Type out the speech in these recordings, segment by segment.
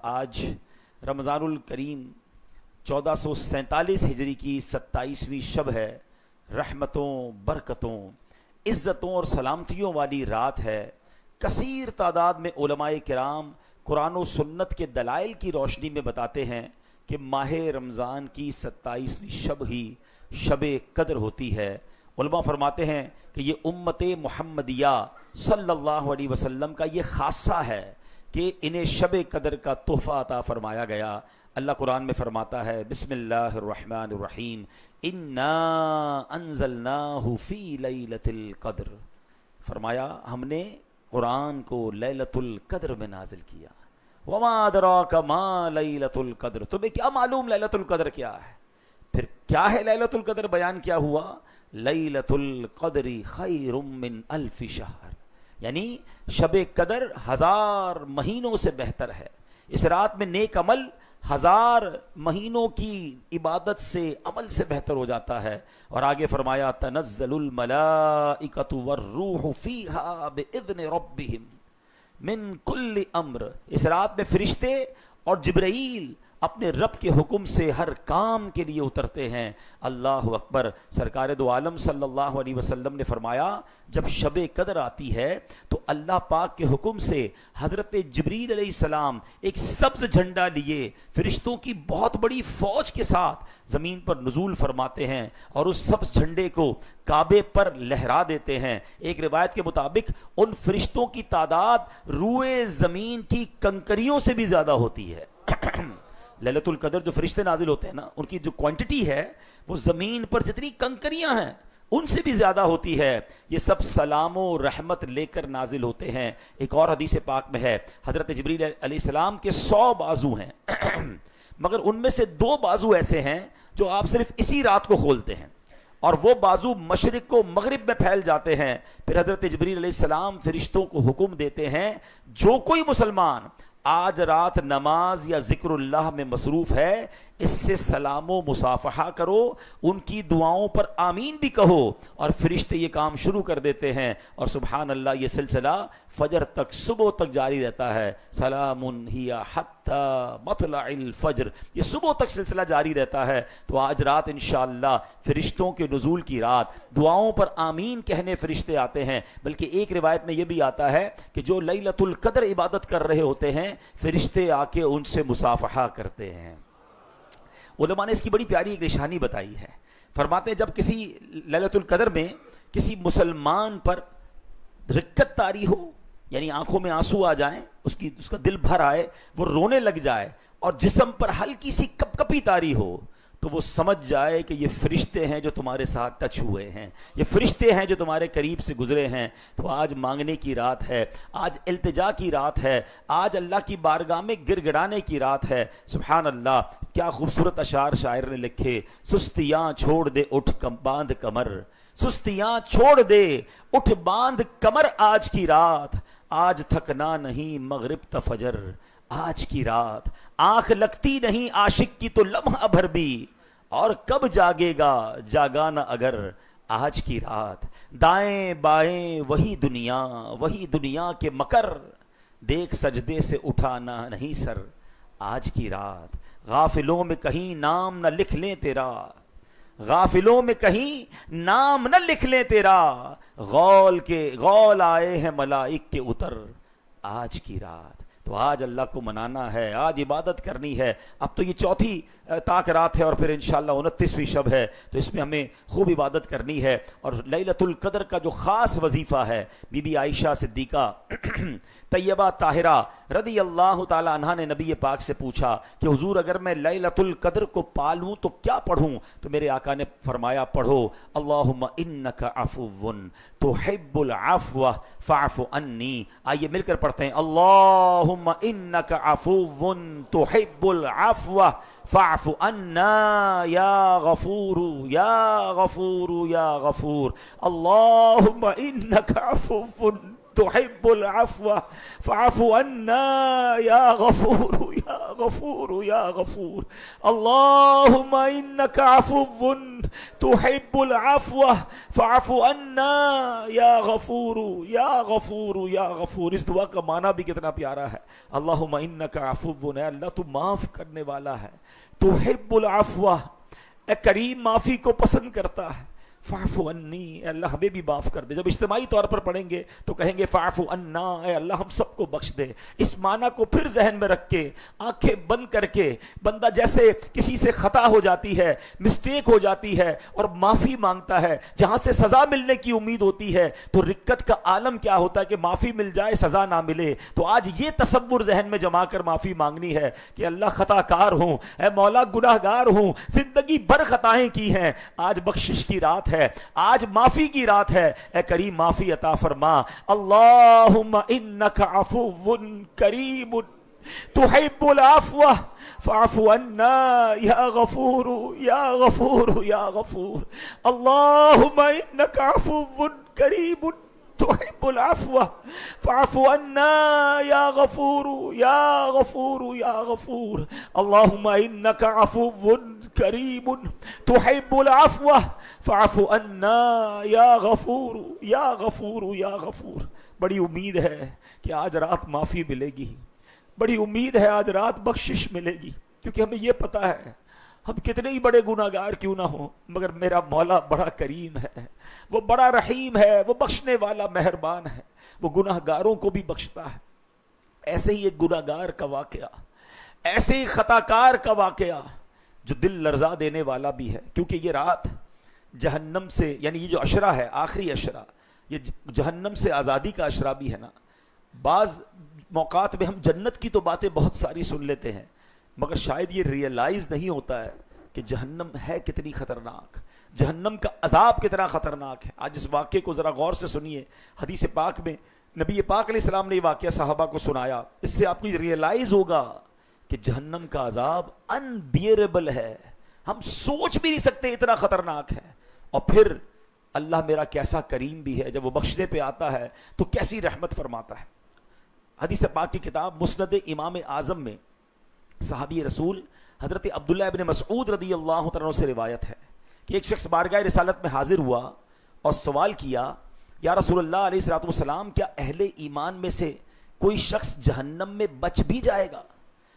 آج رمضان الکریم 1447 ہجری کی 27ویں شب ہے۔ رحمتوں، برکتوں، عزتوں اور سلامتیوں والی رات ہے۔ کثیر تعداد میں علماء کرام قرآن و سنت کے دلائل کی روشنی میں بتاتے ہیں کہ ماہ رمضان کی 27ویں شب ہی شب قدر ہوتی ہے۔ علماء فرماتے ہیں کہ یہ امت محمدیہ صلی اللہ علیہ وسلم کا یہ خاصہ ہے کہ انہیں شب قدر کا تحفہ عطا فرمایا گیا۔ اللہ قرآن میں فرماتا ہے بسم اللہ الرحمن الرحیم انا انزلناہ فی لیلۃ القدر، فرمایا ہم نے قرآن کو لیلۃ القدر میں نازل کیا۔ وما ادراک ما لیلۃ القدر، تمہیں کیا معلوم لیلۃ القدر کیا ہے؟ پھر کیا ہے لیلۃ القدر؟ بیان کیا ہوا، لیلۃ القدر خیر من الف شہر، یعنی شب قدر 1000 مہینوں سے بہتر ہے۔ اس رات میں نیک عمل 1000 مہینوں کی عبادت سے عمل سے بہتر ہو جاتا ہے۔ اور آگے فرمایا تنزل الملائکۃ والروح فیہا باذن ربہم من کل امر، اس رات میں فرشتے اور جبرائیل اپنے رب کے حکم سے ہر کام کے لیے اترتے ہیں۔ اللہ اکبر۔ سرکار دو عالم صلی اللہ علیہ وسلم نے فرمایا جب شب قدر آتی ہے تو اللہ پاک کے حکم سے حضرت جبریل علیہ السلام ایک سبز جھنڈا لیے فرشتوں کی بہت بڑی فوج کے ساتھ زمین پر نزول فرماتے ہیں اور اس سبز جھنڈے کو کعبے پر لہرا دیتے ہیں۔ ایک روایت کے مطابق ان فرشتوں کی تعداد روئے زمین کی کنکریوں سے بھی زیادہ ہوتی ہے۔ لیلۃ القدر جو فرشتے نازل ہوتے ہیں نا، ان کی جو کوانٹٹی ہے وہ زمین پر جتنی کنکریاں ہیں ان سے بھی زیادہ ہوتی ہے۔ یہ سب سلام و رحمت لے کر نازل ہوتے ہیں۔ ایک اور حدیث پاک میں ہے حضرت جبریل علیہ السلام کے 100 بازو ہیں مگر ان میں سے 2 بازو ایسے ہیں جو آپ صرف اسی رات کو کھولتے ہیں اور وہ بازو مشرق کو مغرب میں پھیل جاتے ہیں۔ پھر حضرت جبریل علیہ السلام فرشتوں کو حکم دیتے ہیں جو کوئی مسلمان آج رات نماز یا ذکر اللہ میں مصروف ہے اس سے سلام و مصافحہ کرو، ان کی دعاؤں پر آمین بھی کہو۔ اور فرشتے یہ کام شروع کر دیتے ہیں اور سبحان اللہ یہ سلسلہ فجر تک، صبح تک جاری رہتا ہے۔ سلام ہی حتی مطلع الفجر، یہ صبح تک سلسلہ جاری رہتا ہے۔ تو آج رات انشاءاللہ فرشتوں کے نزول کی رات، دعاؤں پر آمین کہنے فرشتے آتے ہیں۔ بلکہ ایک روایت میں یہ بھی آتا ہے کہ جو لیلۃ القدر عبادت کر رہے ہوتے ہیں فرشتے آ کے ان سے مصافحہ کرتے ہیں۔ علماء نے اس کی بڑی پیاری ایک نشانی بتائی ہے۔ فرماتے ہیں جب کسی لیلۃ القدر میں کسی مسلمان پر رکت طاری ہو، یعنی آنکھوں میں آنسو آ جائیں، اس کا دل بھر آئے، وہ رونے لگ جائے اور جسم پر ہلکی سی کپ کپی طاری ہو، تو وہ سمجھ جائے کہ یہ فرشتے ہیں جو تمہارے ساتھ ٹچ ہوئے ہیں، یہ فرشتے ہیں جو تمہارے قریب سے گزرے ہیں۔ تو آج مانگنے کی رات ہے، آج التجا کی رات ہے، آج اللہ کی بارگاہ میں گر گڑانے کی رات ہے۔ سبحان اللہ، کیا خوبصورت اشعار شاعر نے لکھے۔ سستیاں چھوڑ دے اٹھ باندھ کمر، سستیاں چھوڑ دے اٹھ باندھ کمر، آج کی رات آج تھکنا نہیں مغرب تا فجر، آج کی رات آنکھ لگتی نہیں عاشق کی تو لمحہ بھر بھی، اور کب جاگے گا جاگانا اگر، آج کی رات دائیں بائیں وہی دنیا کے مکر، دیکھ سجدے سے اٹھانا نہیں سر، آج کی رات غافلوں میں کہیں نام نہ لکھ لیں تیرا، غافلوں میں کہیں نام نہ لکھ لیں تیرا، غول آئے ہیں ملائک کے اتر، آج کی رات۔ تو آج اللہ کو منانا ہے، آج عبادت کرنی ہے۔ اب تو یہ 4تھی تاک رات ہے اور پھر انشاءاللہ 29ویں شب ہے، تو اس میں ہمیں خوب عبادت کرنی ہے۔ اور لیلۃ القدر کا جو خاص وظیفہ ہے، بی بی عائشہ صدیقہ طیبہ طاہرہ رضی اللہ تعالی عنہا نے نبی پاک سے پوچھا کہ حضور اگر میں لیلۃ القدر کو پالوں تو کیا پڑھوں؟ تو میرے آقا نے فرمایا پڑھو اللہم انک عفو تحب العفو فاعف عنی۔ آئیے مل کر پڑھتے ہیں اللہم انک عفو تحب العفو فاعف عنا یا غفور یا غفور یا غفور، اللہم انک عفو تحب العفو فاعف عنا یا غفور یا غفور یا غفور اللہم انک عفو تحب العفو فاعف عنا یا غفور یا غفور یا غفور. اس دعا کا معنی بھی کتنا پیارا ہے. اللہم انک عفو، اے اللہ تو معاف کرنے والا ہے، تحب العفو، اے کریم معافی کو پسند کرتا ہے، فاعف عنی، اے اللہ ہمیں بھی معاف کر دے. جب اجتماعی طور پر پڑھیں گے تو کہیں گے فاعف عنا، اے اللہ ہم سب کو بخش دے. اس معنی کو پھر ذہن میں رکھ کے آنکھیں بند کر کے بندہ جیسے کسی سے خطا ہو جاتی ہے، مسٹیک ہو جاتی ہے اور معافی مانگتا ہے جہاں سے سزا ملنے کی امید ہوتی ہے، تو رکت کا عالم کیا ہوتا ہے کہ معافی مل جائے سزا نہ ملے. تو آج یہ تصور ذہن میں جما کر معافی مانگنی ہے کہ اللہ خطا کار ہوں، اے مولا گناہ گار ہوں، زندگی بھر خطائیں کی ہیں، آج بخشش کی رات ہے، آج معافی کی رات ہے، اے کریم معافی عطا فرما. اللہم انک عفو کریم تحب العفو فاعف عنا یا غفور یا غفور یا غفور. اللہم انک عفو کریم تحب العفو فاعف عنا یا غفور یا غفور یا غفور. اللہم انک عفو کریم تحب العفو فاعف عنا یا غفور یا غفور یا غفور. بڑی امید ہے کہ آج رات معافی ملے گی، بڑی امید ہے آج رات بخشش ملے گی، کیونکہ ہمیں یہ پتا ہے ہم کتنے ہی بڑے گناہ گار کیوں نہ ہوں مگر میرا مولا بڑا کریم ہے، وہ بڑا رحیم ہے، وہ بخشنے والا مہربان ہے، وہ گناہ گاروں کو بھی بخشتا ہے. ایسے ہی ایک گناہ گار کا واقعہ، ایسے ہی خطا کار کا واقعہ جو دل لرزا دینے والا بھی ہے، کیونکہ یہ رات جہنم سے، یعنی یہ جو عشرہ ہے آخری عشرہ، یہ جہنم سے آزادی کا عشرہ بھی ہے نا. بعض موقعات میں ہم جنت کی تو باتیں بہت ساری سن لیتے ہیں مگر شاید یہ ریئلائز نہیں ہوتا ہے کہ جہنم ہے کتنی خطرناک، جہنم کا عذاب کتنا خطرناک ہے. آج اس واقعے کو ذرا غور سے سنیے. حدیث پاک میں نبی پاک علیہ السلام نے یہ واقعہ صحابہ کو سنایا. اس سے آپ کو ریئلائز ہوگا کہ جہنم کا عذاب انبیئربل ہے، ہم سوچ بھی نہیں سکتے اتنا خطرناک ہے. اور پھر اللہ میرا کیسا کریم بھی ہے، جب وہ بخشنے پہ آتا ہے تو کیسی رحمت فرماتا ہے. حدیث پاک کی کتاب مسند امام اعظم میں صحابی رسول حضرت عبداللہ ابن مسعود رضی اللہ عنہ سے روایت ہے کہ ایک شخص بارگاہ رسالت میں حاضر ہوا اور سوال کیا، یا رسول اللہ علیہ الصلوۃ والسلام کیا اہل ایمان میں سے کوئی شخص جہنم میں بچ بھی جائے گا؟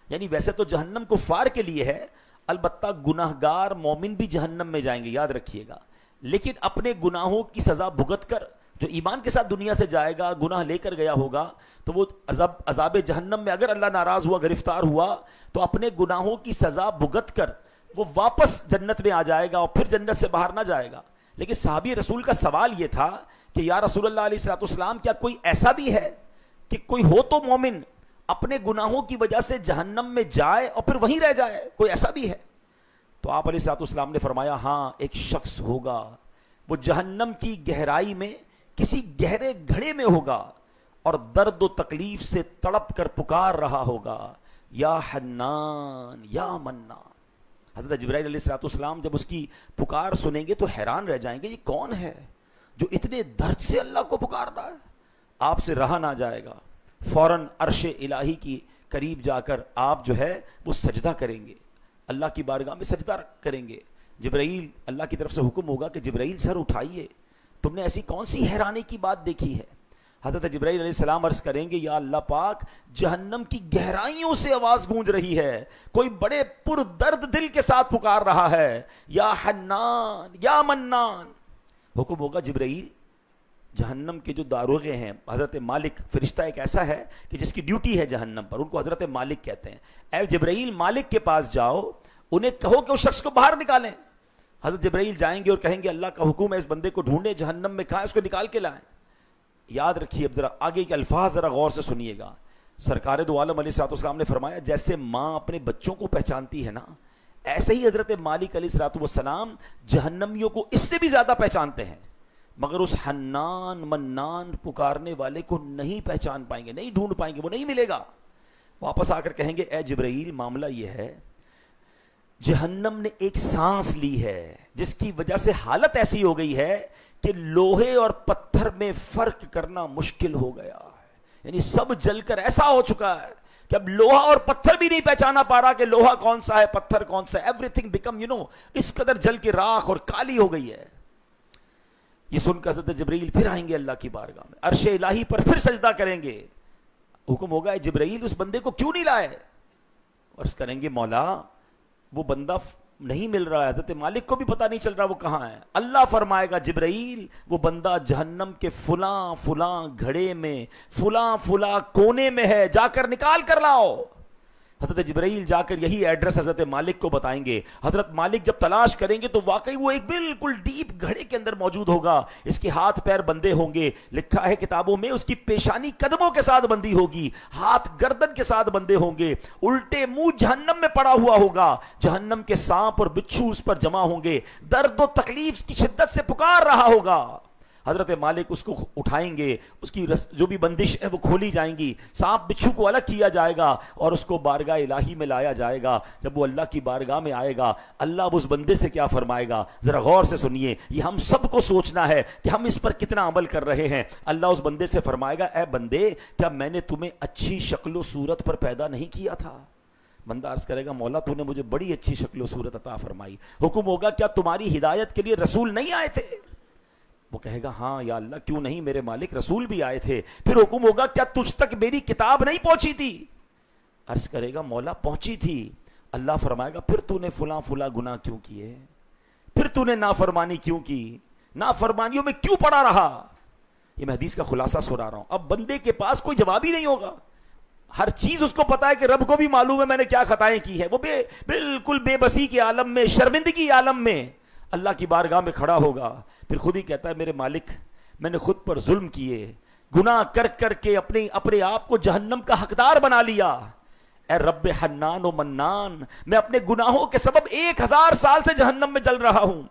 یعنی ویسے تو جہنم کفار کے لیے ہے، البتہ گناہ گار مومن بھی جہنم میں جائیں گے، یاد رکھیے گا، لیکن اپنے گناہوں کی سزا بھگت کر جو ایمان کے ساتھ دنیا سے جائے گا، گناہ لے کر گیا ہوگا، تو وہ عذاب جہنم میں اگر اللہ ناراض ہوا، گرفتار ہوا، تو اپنے گناہوں کی سزا بھگت کر وہ واپس جنت میں آ جائے گا اور پھر جنت سے باہر نہ جائے گا. لیکن صحابی رسول کا سوال یہ تھا کہ یا رسول اللہ علیہ الصلوۃ والسلام کیا کوئی ایسا بھی ہے کہ کوئی ہو تو مومن اپنے گناہوں کی وجہ سے جہنم میں جائے اور پھر وہیں رہ جائے، کوئی ایسا بھی ہے؟ تو آپ علیہ الصلوۃ والسلام نے فرمایا ہاں ایک شخص ہوگا، وہ جہنم کی گہرائی میں کسی گہرے گھڑے میں ہوگا اور درد و تکلیف سے تڑپ کر پکار رہا ہوگا، یا حنان یا منان. حضرت جبرائیل علیہ الصلوۃ والسلام جب اس کی پکار سنیں گے تو حیران رہ جائیں گے، یہ کون ہے جو اتنے درد سے اللہ کو پکار رہا ہے؟ آپ سے رہا نہ جائے گا، فوراً عرش الہی کی قریب جا کر آپ جو ہے وہ سجدہ کریں گے، اللہ کی بارگاہ میں سجدہ کریں گے. جبرائیل، اللہ کی طرف سے حکم ہوگا کہ جبرائیل سر اٹھائیے، تم نے ایسی کون سی حیرانی کی بات دیکھی ہے؟ حضرت جبرائیل علیہ السلام عرض کریں گے یا اللہ پاک، جہنم کی گہرائیوں سے آواز گونج رہی ہے، کوئی بڑے پر درد دل کے ساتھ پکار رہا ہے، یا حنان یا منان. حکم ہوگا جبرائیل، جہنم کے جو داروغے ہیں، حضرت مالک فرشتہ ایک ایسا ہے کہ جس کی ڈیوٹی ہے جہنم پر، ان کو حضرت مالک کہتے ہیں، اے جبرائیل مالک کے پاس جاؤ، انہیں کہو کہ اس شخص کو باہر نکالیں. حضرت جبرائیل جائیں گے اور کہیں گے اللہ کا حکم ہے اس بندے کو ڈھونڈے، جہنم میں کھائیں، اس کو نکال کے لائیں. یاد رکھیے، اب ذرا آگے کے الفاظ ذرا غور سے سنیے گا. سرکار دو عالم علیہ الصلوۃ والسلام نے فرمایا جیسے ماں اپنے بچوں کو پہچانتی ہے نا، ایسے ہی حضرت مالک علیہ الصلوۃ والسلام جہنمیوں کو اس سے بھی زیادہ پہچانتے ہیں، مگر اس حنان منان پکارنے والے کو نہیں پہچان پائیں گے، نہیں ڈھونڈ پائیں گے، وہ نہیں ملے گا. واپس آ کر کہیں گے اے جبرائیل معاملہ یہ ہے، جہنم نے ایک سانس لی ہے جس کی وجہ سے حالت ایسی ہو گئی ہے کہ لوہے اور پتھر میں فرق کرنا مشکل ہو گیا ہے. یعنی سب جل کر ایسا ہو چکا ہے کہ اب لوہا اور پتھر بھی نہیں پہچانا پا رہا کہ لوہا کون سا ہے پتھر کون سا ہے. ایوری تھنگ بیکم اس قدر جل کے راکھ اور کالی ہو گئی ہے. یہ سن کر حضرت جبرائیل پھر آئیں گے اللہ کی بارگاہ میں, عرش الہی پر پھر سجدہ کریں گے. حکم ہوگا جبرائیل اس بندے کو کیوں نہیں لائے؟ عرض کریں گے مولا وہ بندہ نہیں مل رہا ہے, حضرت مالک کو بھی پتہ نہیں چل رہا وہ کہاں ہے. اللہ فرمائے گا جبرائیل وہ بندہ جہنم کے فلاں فلاں گھڑے میں فلاں فلاں کونے میں ہے, جا کر نکال کر لاؤ. حضرت جبرائیل جا کر یہی ایڈریس حضرت مالک کو بتائیں گے. حضرت مالک جب تلاش کریں گے تو واقعی وہ ایک بالکل ڈیپ گھڑے کے اندر موجود ہوگا. اس کے ہاتھ پیر بندھے ہوں گے, لکھا ہے کتابوں میں اس کی پیشانی قدموں کے ساتھ بندھی ہوگی, ہاتھ گردن کے ساتھ بندھے ہوں گے, الٹے منہ جہنم میں پڑا ہوا ہوگا. جہنم کے سانپ اور بچھو اس پر جمع ہوں گے, درد و تکلیف کی شدت سے پکار رہا ہوگا. حضرت مالک اس کو اٹھائیں گے, اس کی جو بھی بندش ہے وہ کھولی جائیں گی, سانپ بچھو کو الگ کیا جائے گا اور اس کو بارگاہ الہی میں لایا جائے گا. جب وہ اللہ کی بارگاہ میں آئے گا اللہ اب اس بندے سے کیا فرمائے گا ذرا غور سے سنیے. یہ ہم سب کو سوچنا ہے کہ ہم اس پر کتنا عمل کر رہے ہیں. اللہ اس بندے سے فرمائے گا اے بندے کیا میں نے تمہیں اچھی شکل و صورت پر پیدا نہیں کیا تھا؟ بندہ عرض کرے گا مولا تو نے مجھے بڑی اچھی شکل و صورت عطا فرمائی. حکم ہوگا کیا تمہاری ہدایت کے لیے رسول نہیں آئے تھے؟ وہ کہے گا ہاں یا اللہ کیوں نہیں میرے مالک رسول بھی آئے تھے. پھر حکم ہوگا کیا تجھ تک میری کتاب نہیں پہنچی تھی؟ عرض کرے گا مولا پہنچی تھی. اللہ فرمائے گا پھر تو نے فلاں فلاں گناہ کیوں کیے, پھر تو نے نافرمانی کیوں کی, نافرمانیوں میں کیوں پڑا رہا. یہ میں حدیث کا خلاصہ سنا رہا ہوں. اب بندے کے پاس کوئی جواب ہی نہیں ہوگا, ہر چیز اس کو پتا ہے کہ رب کو بھی معلوم ہے میں نے کیا خطائیں کی ہیں. وہ بالکل بے بسی کے عالم میں, شرمندگی عالم میں اللہ کی بارگاہ میں کھڑا ہوگا. پھر خود ہی کہتا ہے میرے مالک میں نے خود پر ظلم کیے, گناہ کر کر کے اپنے آپ کو جہنم کا حقدار بنا لیا. اے رب حنان و منان میں اپنے گناہوں کے سبب 1000 سال سے جہنم میں جل رہا ہوں,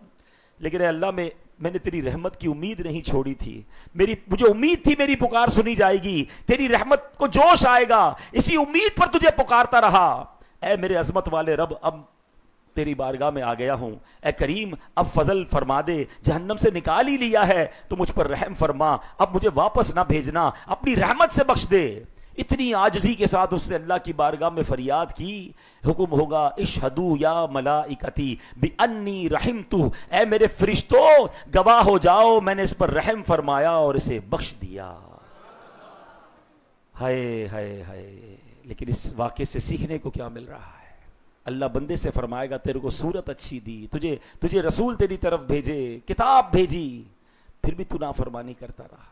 لیکن اے اللہ میں نے تیری رحمت کی امید نہیں چھوڑی تھی. مجھے امید تھی میری پکار سنی جائے گی, تیری رحمت کو جوش آئے گا, اسی امید پر تجھے پکارتا رہا. اے میرے عظمت والے رب اب تیری بارگاہ میں آ گیا ہوں. اے کریم اب فضل فرما دے, جہنم سے نکال ہی لیا ہے تو مجھ پر رحم فرما, اب مجھے واپس نہ بھیجنا, اپنی رحمت سے بخش دے. اتنی عاجزی کے ساتھ اس نے اللہ کی بارگاہ میں فریاد کی. حکم ہوگا اشہدو یا ملائکتی بانی رحمتو, اے میرے فرشتوں گواہ ہو جاؤ میں نے اس پر رحم فرمایا اور اسے بخش دیا. ہائے ہائے ہائے. لیکن اس واقعے سے سیکھنے کو کیا مل رہا ہے؟ اللہ بندے سے فرمائے گا تیرے کو صورت اچھی دی, تجھے رسول تیری طرف بھیجے, کتاب بھیجی, پھر بھی تو نافرمانی کرتا رہا.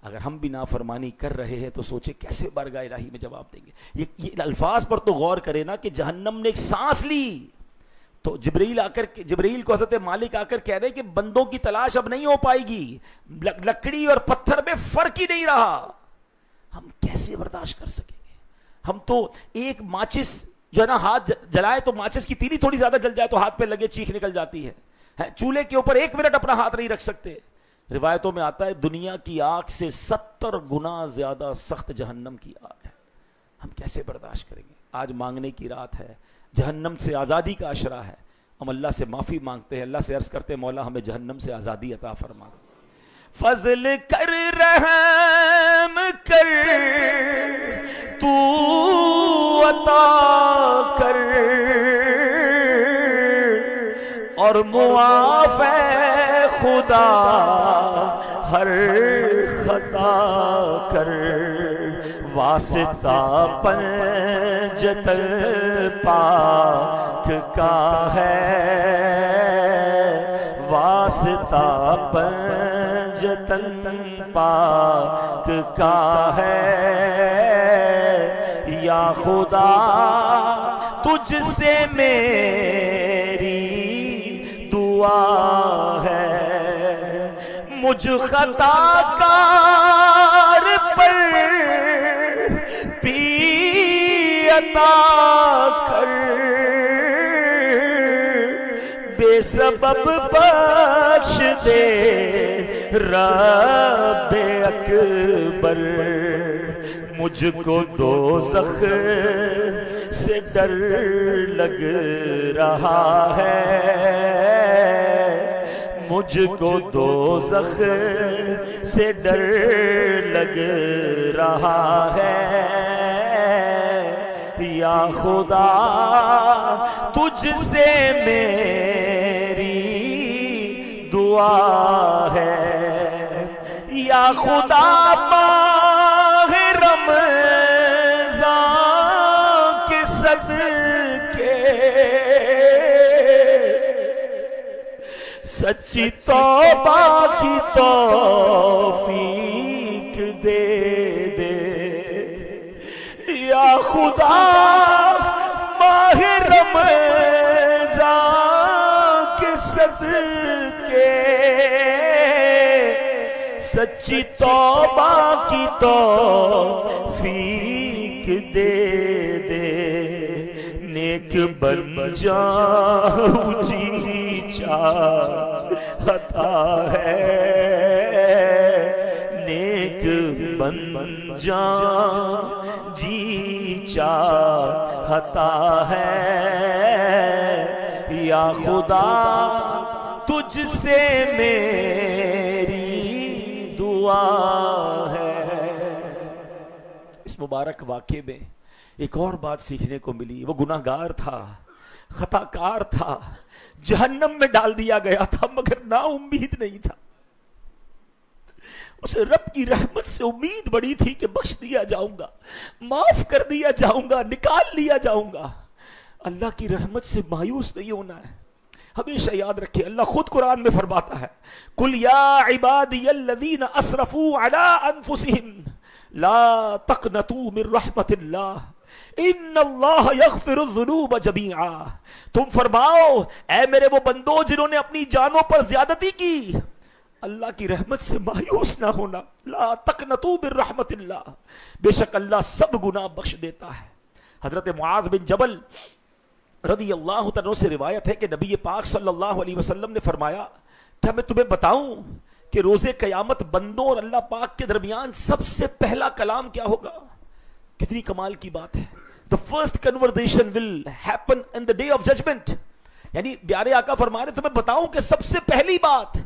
اگر ہم بھی نافرمانی کر رہے ہیں تو سوچے کیسے بارگاہ الہی میں جواب دیں گے. یہ الفاظ پر تو غور کرے نا کہ جہنم نے ایک سانس لی تو جبرائیل کو حضرت مالک آ کر کہہ رہے کہ بندوں کی تلاش اب نہیں ہو پائے گی, لکڑی اور پتھر میں فرق ہی نہیں رہا. ہم کیسے برداشت کر سکیں گے؟ ہم تو ایک ماچس جو ہے نا ہاتھ جلائے تو ماچس کی تیلی تھوڑی زیادہ جل جائے تو ہاتھ پہ لگے چیخ نکل جاتی ہے. چولہے کے اوپر 1 منٹ اپنا ہاتھ نہیں رکھ سکتے. روایتوں میں آتا ہے دنیا کی آگ سے 70 گنا زیادہ سخت جہنم کی آگ ہے. ہم کیسے برداشت کریں گے؟ آج مانگنے کی رات ہے, جہنم سے آزادی کا عشرہ ہے. ہم اللہ سے معافی مانگتے ہیں, اللہ سے عرض کرتے ہیں مولا ہمیں جہنم سے آزادی عطا فرما. فضل کر رحم کر تو عطا کر اور معاف ہے خدا ہر خطا کر. واسطہ پنجتن پاک کا ہے, واسطہ پنجتن پاک کا ہے. یا خدا تجھ سے میری دعا ہے, مجھ خطا کار پر بھی عطا کر, بے سبب بخش دے رب اکبر. مجھ کو دوزخ سے ڈر لگ رہا ہے، مجھ کو دوزخ سے ڈر لگ رہا ہے، یا خدا تجھ سے میری دعا ہے، یا خدا ماہ رمضان کے صدقے سچی توبہ کی توفیق دے دے، یا خدا ماہ رمضان کے صدقے سچی توبہ کی توفیق دے دے، نیک بن جاؤں جی چاہتا ہے، نیک بن جاؤں جی چاہتا ہے، یا خدا تجھ سے میری دعا ہے۔ اس مبارک واقعے میں ایک اور بات سیکھنے کو ملی، وہ گناہگار تھا، خطا کار تھا، جہنم میں ڈال دیا گیا تھا، مگر نا امید نہیں تھا، اسے رب کی رحمت سے امید بڑی تھی کہ بخش دیا جاؤں گا، معاف کر دیا جاؤں گا، نکال لیا جاؤں گا۔ اللہ کی رحمت سے مایوس نہیں ہونا ہے، ہمیشہ یاد رکھیں، اللہ خود قرآن میں فرماتا ہے قُلْ يَا عِبَادِيَ الَّذِينَ أَسْرَفُوا عَلَىٰ أَنفُسِهِمْ لَا تَقْنَطُوا مِن رَحْمَةِ اللَّهِ إِنَّ اللَّهَ يَغْفِرُ الذُّنُوبَ جَمِيعًا، تم فرماؤ اے میرے وہ بندو جنہوں نے اپنی جانوں پر زیادتی کی، اللہ کی رحمت سے مایوس نہ ہونا، لا تقنطوا من رحمت اللہ، بے شک اللہ سب گناہ بخش دیتا ہے۔ حضرت معاذ بن جبل رضی اللہ تعالیٰ سے روایت ہے کہ نبی پاک صلی اللہ علیہ وسلم نے فرمایا، کیا میں تمہیں بتاؤں کہ روز قیامت بندوں اور اللہ پاک کے درمیان سب سے پہلا کلام کیا ہوگا؟ کتنی کمال کی بات ہے۔ The first conversation will happen in the day of judgment، یعنی پیارے آقا فرما رہے تمہیں بتاؤں کہ سب سے پہلی بات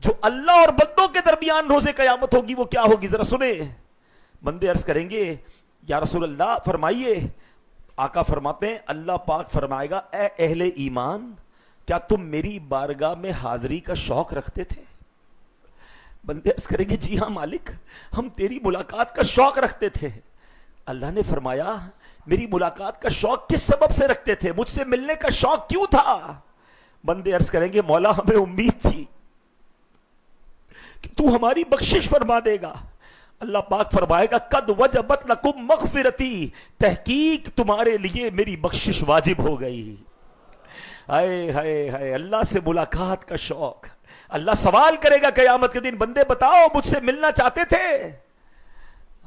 جو اللہ اور بندوں کے درمیان روز قیامت ہوگی وہ کیا ہوگی؟ ذرا سنیں۔ بندے عرض کریں گے یا رسول اللہ فرمائیے۔ آقا فرماتے ہیں اللہ پاک فرمائے گا اے اہل ایمان، کیا تم میری بارگاہ میں حاضری کا شوق رکھتے تھے؟ بندے عرض کریں گے جی ہاں مالک، ہم تیری ملاقات کا شوق رکھتے تھے۔ اللہ نے فرمایا میری ملاقات کا شوق کس سبب سے رکھتے تھے؟ مجھ سے ملنے کا شوق کیوں تھا؟ بندے عرض کریں گے مولا ہمیں امید تھی کہ تو ہماری بخشش فرما دے گا۔ اللہ پاک فرمائے گا قد وجبت لکم مغفرتی، تحقیق تمہارے لیے میری بخشش واجب ہو گئی۔ ہائے ہائے ہائے، اللہ سے ملاقات کا شوق۔ اللہ سوال کرے گا قیامت کے دن بندے بتاؤ مجھ سے ملنا چاہتے تھے؟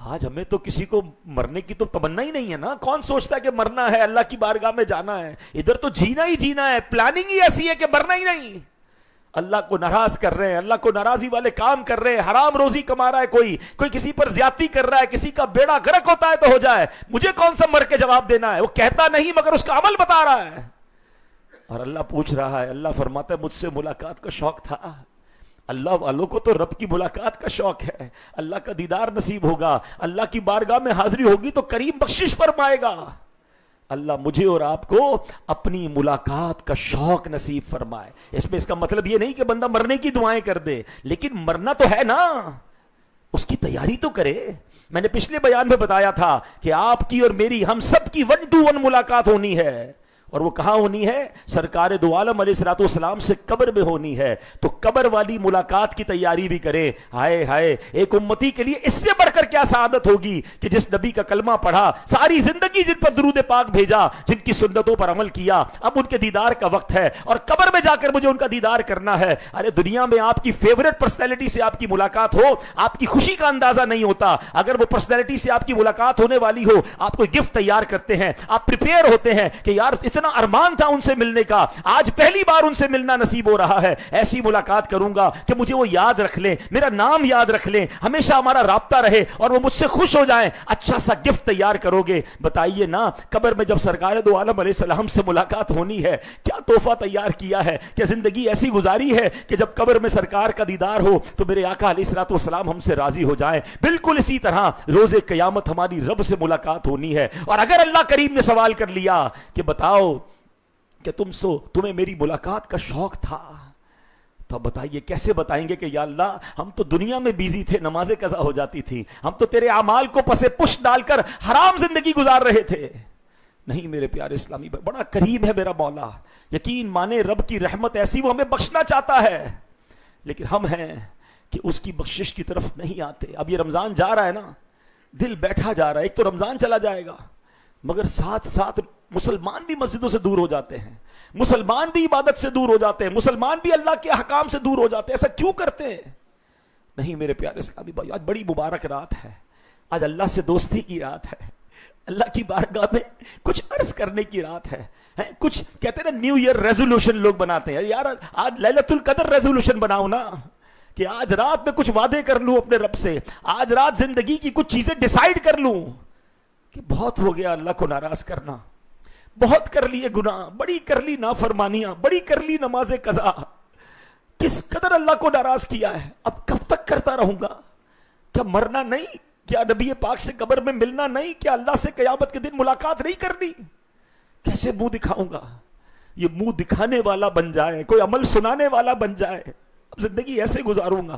آج ہمیں تو کسی کو مرنے کی تو تمنا ہی نہیں ہے نا، کون سوچتا ہے کہ مرنا ہے، اللہ کی بارگاہ میں جانا ہے، ادھر تو جینا ہی جینا ہے، پلاننگ ہی ایسی ہے کہ مرنا ہی نہیں۔ اللہ کو ناراض کر رہے ہیں، اللہ کو ناراضی والے کام کر رہے ہیں، حرام روزی کما رہا ہے، کوئی کسی پر زیادتی کر رہا ہے، کسی کا بیڑا غرق ہوتا ہے تو ہو جائے، مجھے کون سا مر کے جواب دینا ہے؟ وہ کہتا نہیں مگر اس کا عمل بتا رہا ہے، اور اللہ پوچھ رہا ہے۔ اللہ فرماتا ہے مجھ سے ملاقات کا شوق تھا۔ اللہ والوں کو تو رب کی ملاقات کا شوق ہے، اللہ کا دیدار نصیب ہوگا، اللہ کی بارگاہ میں حاضری ہوگی تو کریم بخشش فرمائے گا۔ اللہ مجھے اور آپ کو اپنی ملاقات کا شوق نصیب فرمائے۔ اس میں اس کا مطلب یہ نہیں کہ بندہ مرنے کی دعائیں کر دے، لیکن مرنا تو ہے نا، اس کی تیاری تو کرے۔ میں نے پچھلے بیان میں بتایا تھا کہ آپ کی اور میری، ہم سب کی 1 to 1 ملاقات ہونی ہے، اور وہ کہاں ہونی ہے؟ سرکار دو عالم علیہ الصلوۃ والسلام سے قبر میں ہونی ہے۔ تو قبر والی ملاقات کی تیاری بھی کریں۔ ہائے ہائے، ایک امتی کے لیے اس سے بڑھ کر کیا سعادت ہوگی کہ جس نبی کا کلمہ پڑھا، ساری زندگی جن پر درود پاک بھیجا، جن کی سنتوں پر عمل کیا، اب ان کے دیدار کا وقت ہے اور قبر میں جا کر مجھے ان کا دیدار کرنا ہے۔ ارے دنیا میں آپ کی فیورٹ پرسنالٹی سے آپ کی ملاقات ہو، آپ کی خوشی کا اندازہ نہیں ہوتا۔ اگر وہ پرسنالٹی سے آپ کی ملاقات ہونے والی ہو، آپ کوئی گفٹ تیار کرتے ہیں، آپ پریپیئر ہوتے ہیں کہ یار اتنا اتنا ارمان تھا ان سے ملنے کا، آج پہلی بار ان سے ملنا نصیب ہو رہا ہے، ایسی ملاقات کروں گا کہ مجھے وہ یاد رکھ لیں، میرا نام یاد رکھ لیں، ہمیشہ ہمارا رابطہ رہے اور وہ مجھ سے خوش ہو جائیں۔ اچھا سا گفٹ تیار کرو گے، بتائیے نا قبر میں جب سرکار دو عالم علیہ السلام سے ملاقات ہونی ہے، کیا تحفہ تیار کیا ہے، کیا زندگی ایسی گزاری ہے کہ جب قبر میں سرکار کا دیدار ہو تو میرے آقا علیہ الصلوۃ والسلام ہم سے راضی ہو جائیں۔ بالکل اسی طرح روز قیامت ہماری رب سے ملاقات ہونی ہے، اور اگر اللہ کریم نے سوال کر لیا کہ بتاؤ کہ تمہیں میری ملاقات کا شوق تھا، تو بتائیے کیسے بتائیں گے کہ یا اللہ ہم تو دنیا میں بیزی تھے، نمازیں قضا ہو جاتی تھی، ہم تو تیرے اعمال کو پس پش ڈال کر حرام زندگی گزار رہے تھے۔ نہیں میرے پیارے اسلامی بھائی، بڑا کریم ہے میرا مولا، یقین مانے رب کی رحمت ایسی، وہ ہمیں بخشنا چاہتا ہے، لیکن ہم ہیں کہ اس کی بخشش کی طرف نہیں آتے۔ اب یہ رمضان جا رہا ہے نا، دل بیٹھا جا رہا ہے، ایک تو رمضان چلا جائے گا، مگر ساتھ ساتھ مسلمان بھی مسجدوں سے دور ہو جاتے ہیں، مسلمان بھی عبادت سے دور ہو جاتے ہیں، مسلمان بھی اللہ کے احکام سے دور ہو جاتے ہیں۔ ایسا کیوں کرتے ہیں؟ نہیں میرے پیارے اسلامی بھائی، آج بڑی مبارک رات ہے، آج اللہ سے دوستی کی رات ہے، اللہ کی بارگاہ میں کچھ عرض کرنے کی رات ہے۔ کچھ کہتے ہیں نا نیو ایئر ریزولوشن لوگ بناتے ہیں، یار آج لیلۃ القدر ریزولوشن بناؤ نا، کہ آج رات میں کچھ وعدے کر لوں اپنے رب سے، آج رات زندگی کی کچھ چیزیں ڈیسائیڈ کر لوں کہ بہت ہو گیا اللہ کو ناراض کرنا، بہت کر لیے گناہ، بڑی کر لی نافرمانیاں، بڑی کر لی نماز قضا، کس قدر اللہ کو ناراض کیا ہے، اب کب تک کرتا رہوں گا؟ کیا مرنا نہیں؟ کیا نبی پاک سے قبر میں ملنا نہیں؟ کیا اللہ سے قیامت کے دن ملاقات نہیں کرنی؟ کیسے منہ دکھاؤں گا؟ یہ منہ دکھانے والا بن جائے، کوئی عمل سنانے والا بن جائے، اب زندگی ایسے گزاروں گا،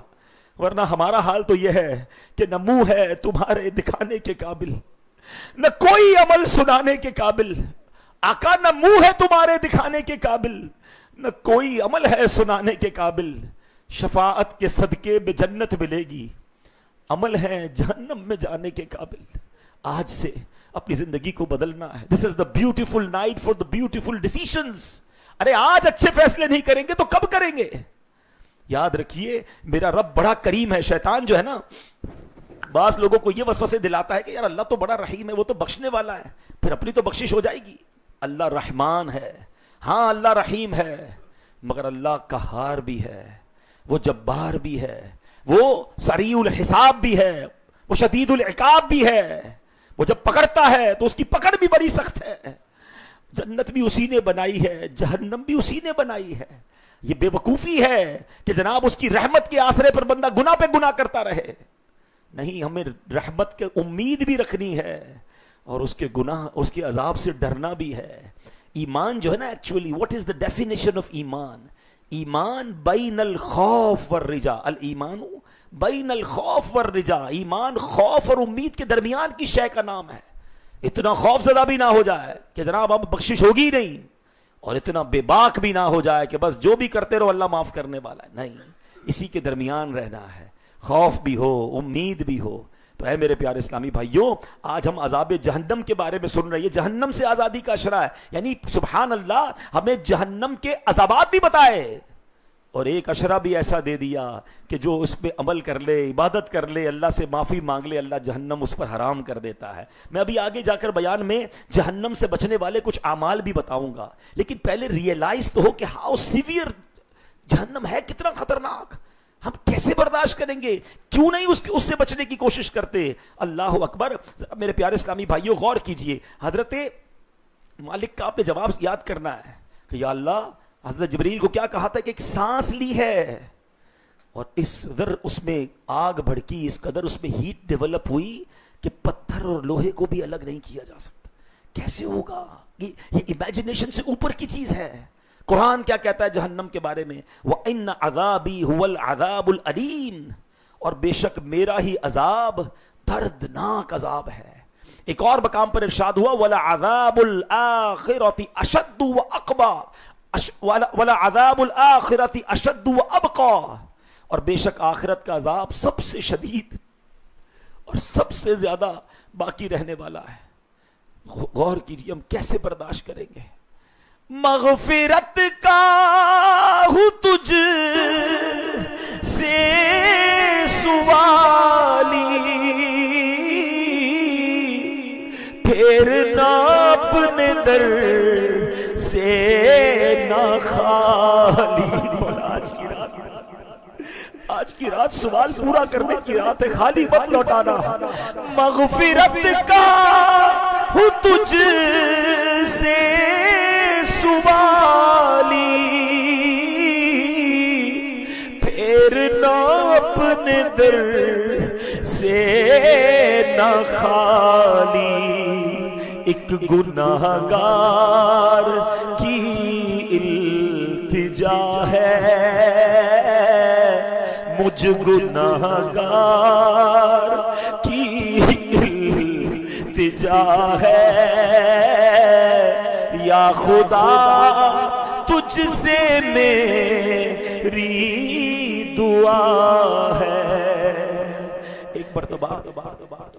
ورنہ ہمارا حال تو یہ ہے کہ نہ منہ ہے تمہارے دکھانے کے قابل، نہ کوئی عمل سنانے کے قابل، آقا نہ منہ ہے تمہارے دکھانے کے قابل، نہ کوئی عمل ہے سنانے کے قابل، شفاعت کے صدقے میں جنت ملے گی، عمل ہے جہنم میں جانے کے قابل۔ آج سے اپنی زندگی کو بدلنا ہے۔ This is the beautiful night for the beautiful decisions۔ ارے آج اچھے فیصلے نہیں کریں گے تو کب کریں گے؟ یاد رکھیے میرا رب بڑا کریم ہے۔ شیطان جو ہے نا، بعض لوگوں کو یہ وسوسے دلاتا ہے کہ یار اللہ تو بڑا رحیم ہے، وہ تو بخشنے والا ہے، پھر اپنی تو بخشش ہو جائے گی۔ اللہ رحمان ہے، ہاں اللہ رحیم ہے، مگر اللہ قہار بھی ہے، وہ جبار بھی ہے، وہ سریع الحساب بھی ہے، وہ شدید العقاب بھی ہے، وہ جب پکڑتا ہے تو اس کی پکڑ بھی بڑی سخت ہے۔ جنت بھی اسی نے بنائی ہے، جہنم بھی اسی نے بنائی ہے۔ یہ بے وقوفی ہے کہ جناب اس کی رحمت کے آسرے پر بندہ گناہ پہ گناہ کرتا رہے۔ نہیں، ہمیں رحمت کے امید بھی رکھنی ہے اور اس کے گناہ، اس کے عذاب سے ڈرنا بھی ہے۔ ایمان جو ہے نا، actually what is the definition of ایمان؟ ایمان بین الخوف والرجا، الایمان بین الخوف والرجا، ایمان خوف اور امید کے درمیان کی شے کا نام ہے۔ اتنا خوف زدہ بھی نہ ہو جائے کہ جناب اب بخشش ہوگی نہیں، اور اتنا بے باک بھی نہ ہو جائے کہ بس جو بھی کرتے رہو اللہ معاف کرنے والا ہے، نہیں، اسی کے درمیان رہنا ہے، خوف بھی ہو امید بھی ہو۔ تو اے میرے پیارے اسلامی بھائیوں، آج ہم عذاب جہنم کے بارے میں سن رہے ہیں، جہنم سے آزادی کا اشرا ہے، یعنی سبحان اللہ ہمیں جہنم کے عذابات بھی بتائے، اور ایک اشرا بھی ایسا دے دیا کہ جو اس پہ عمل کر لے، عبادت کر لے، اللہ سے معافی مانگ لے، اللہ جہنم اس پر حرام کر دیتا ہے۔ میں ابھی آگے جا کر بیان میں جہنم سے بچنے والے کچھ اعمال بھی بتاؤں گا، لیکن پہلے ریئلائز تو ہو کہ ہاؤ سیویئر جہنم ہے، کتنا خطرناک، ہم کیسے برداشت کریں گے؟ کیوں نہیں اس سے بچنے کی کوشش کرتے؟ اللہ اکبر۔ میرے پیارے اسلامی بھائیوں غور کیجئے، حضرت مالک کا آپ نے جواب یاد کرنا ہے کہ یا اللہ، حضرت جبریل کو کیا کہا تھا کہ ایک سانس لی ہے اور اس میں آگ بھڑکی، اس قدر اس میں ہیٹ ڈیولپ ہوئی کہ پتھر اور لوہے کو بھی الگ نہیں کیا جا سکتا۔ کیسے ہوگا؟ یہ امیجنیشن سے اوپر کی چیز ہے۔ قرآن کیا کہتا ہے جہنم کے بارے میں؟ وَإِنَّ عَذَابِي هُوَ الْعَذَابُ الْأَلِيمُ، اور بے شک میرا ہی عذاب دردناک عذاب ہے۔ ایک اور مقام پر ارشاد ہوا وَلَعَذَابُ الْآخِرَةِ أَشَدُّ وَأَقْوَى، وَلَعَذَابُ الْآخِرَةِ أَشَدُّ وَأَبْقَى، اور بے شک آخرت کا عذاب سب سے شدید اور سب سے زیادہ باقی رہنے والا ہے۔ غور کیجئے ہم کیسے برداشت کریں گے؟ مغفرت کا ہوں تجھ سے سوالی، پھر نہ اپنے در سے نہ خالی. آج کی رات سوال پورا کرنے کی رات ہے، خالی مت لوٹانا. مغفرت کا ہوں تجھ سے سوالی، پھیرنا اپنے در سے نہ خالی. ایک گناہگار کی التجا ہے، مجھ گناہگار کی التجا ہے. یا خدا تجھ سے میری دعا ہے. ایک مرتبہ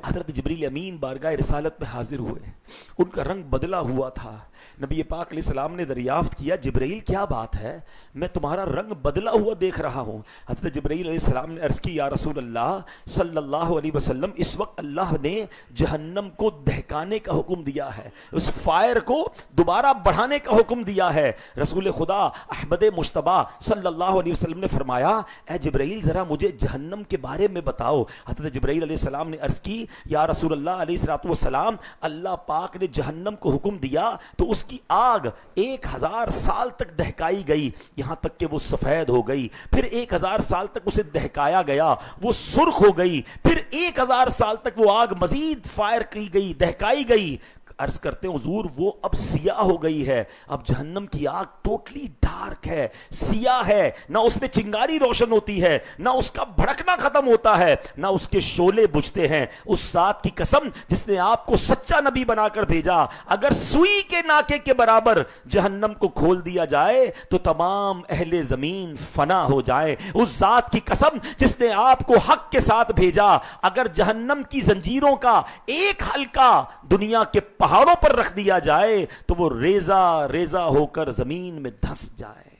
حضرت جبریل امین بارگاہ رسالت میں حاضر ہوئے، ان کا رنگ بدلا ہوا تھا. نبی پاک علیہ السلام نے دریافت کیا، جبرائیل کیا بات ہے، میں تمہارا رنگ بدلا ہوا دیکھ رہا ہوں. حضرت جبرائیل علیہ السلام نے عرض کی، یا رسول اللہ صلی اللہ علیہ وسلم، اس وقت اللہ نے جہنم کو دہکانے کا حکم دیا ہے، اس فائر کو دوبارہ بڑھانے کا حکم دیا ہے. رسول خدا احمد مجتبیٰ صلی اللہ علیہ وسلم نے فرمایا، اے جبرائیل ذرا مجھے جہنم کے بارے میں بتاؤ. حضرت جبرائیل علیہ السلام نے عرض کی، یا رسول اللہ علیہ السلام، اللہ پاک نے جہنم کو حکم دیا تو اس کی آگ 1000 سال تک دہکائی گئی، یہاں تک کہ وہ سفید ہو گئی. پھر 1000 سال تک اسے دہکایا گیا، وہ سرخ ہو گئی. پھر 1000 سال تک وہ آگ مزید فائر کی گئی، دہکائی گئی. عرض کرتے ہیں حضور وہ اب سیاہ ہو گئی ہے. اب جہنم کی آگ ٹوٹلی ڈارک ہے، سیاہ ہے، نہ اس میں چنگاری روشن ہوتی ہے، نہ اس کا بھڑکنا ختم ہوتا ہے، نہ اس کے شعلے بجھتے ہیں. اس ذات کی قسم جس نے آپ کو سچا نبی بنا کر بھیجا، اگر سوئی کے ناکے کے برابر جہنم کو کھول دیا جائے تو تمام اہل زمین فنا ہو جائے. اس ذات کی قسم جس نے آپ کو حق کے ساتھ بھیجا، اگر جہنم کی زنجیروں کا ایک حلقہ دنیا کے پہاڑوں پر رکھ دیا جائے تو وہ ریزہ ریزہ ہو کر زمین میں دھس جائے.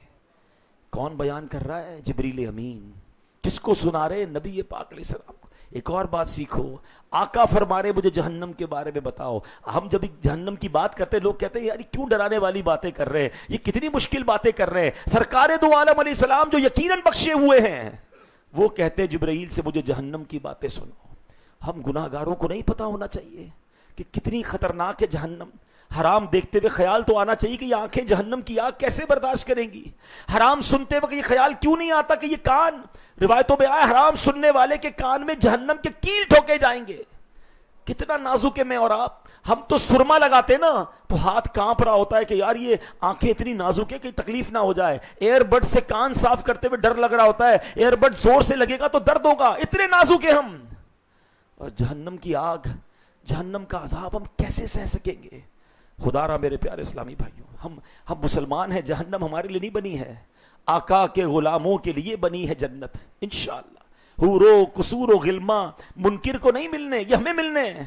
کون بیان کر رہا ہے؟ جبریل امین. کس کو سنا رہے؟ نبی پاک علیہ السلام کو. ایک اور بات سیکھو، آقا فرما رہے مجھے جہنم کے بارے میں بتاؤ. ہم جب جہنم کی بات کرتے ہیں لوگ کہتے ہیں یار کیوں ڈرانے والی باتیں کر رہے ہیں، یہ کتنی مشکل باتیں کر رہے ہیں. سرکار دو عالم علیہ السلام جو یقیناً بخشے ہوئے ہیں، وہ کہتے ہیں جبرائیل سے مجھے جہنم کی باتیں سنو. ہم گناہگاروں کو نہیں پتا ہونا چاہیے کہ کتنی خطرناک ہے جہنم؟ حرام دیکھتے ہوئے خیال تو آنا چاہیے کہ یہ آنکھیں جہنم کی آگ کیسے برداشت کریں گی. حرام سنتے وقت یہ خیال کیوں نہیں آتا کہ یہ کان، روایتوں میں آیا حرام سننے والے کے کان میں جہنم کے کیل ٹھوکے جائیں گے. کتنا نازک ہے میں اور آپ. ہم تو سرما لگاتے نا تو ہاتھ کانپ رہا ہوتا ہے کہ یار یہ آنکھیں اتنی نازک ہے کہ تکلیف نہ ہو جائے. ایئر بڈ سے کان صاف کرتے ہوئے ڈر لگ رہا ہوتا ہے، ایئر بڈ زور سے لگے گا تو درد ہوگا. اتنے نازک ہیں ہم. اور جہنم کی آگ، جہنم کا عذاب ہم کیسے سہ سکیں گے؟ خدا را میرے پیارے اسلامی بھائیوں، ہم مسلمان ہیں. جہنم ہمارے لیے نہیں بنی ہے، آقا کے غلاموں کے لیے بنی ہے جنت انشاءاللہ. حور و قصور و غلما منکر کو نہیں ملنے، یہ ہمیں ملنے ہیں.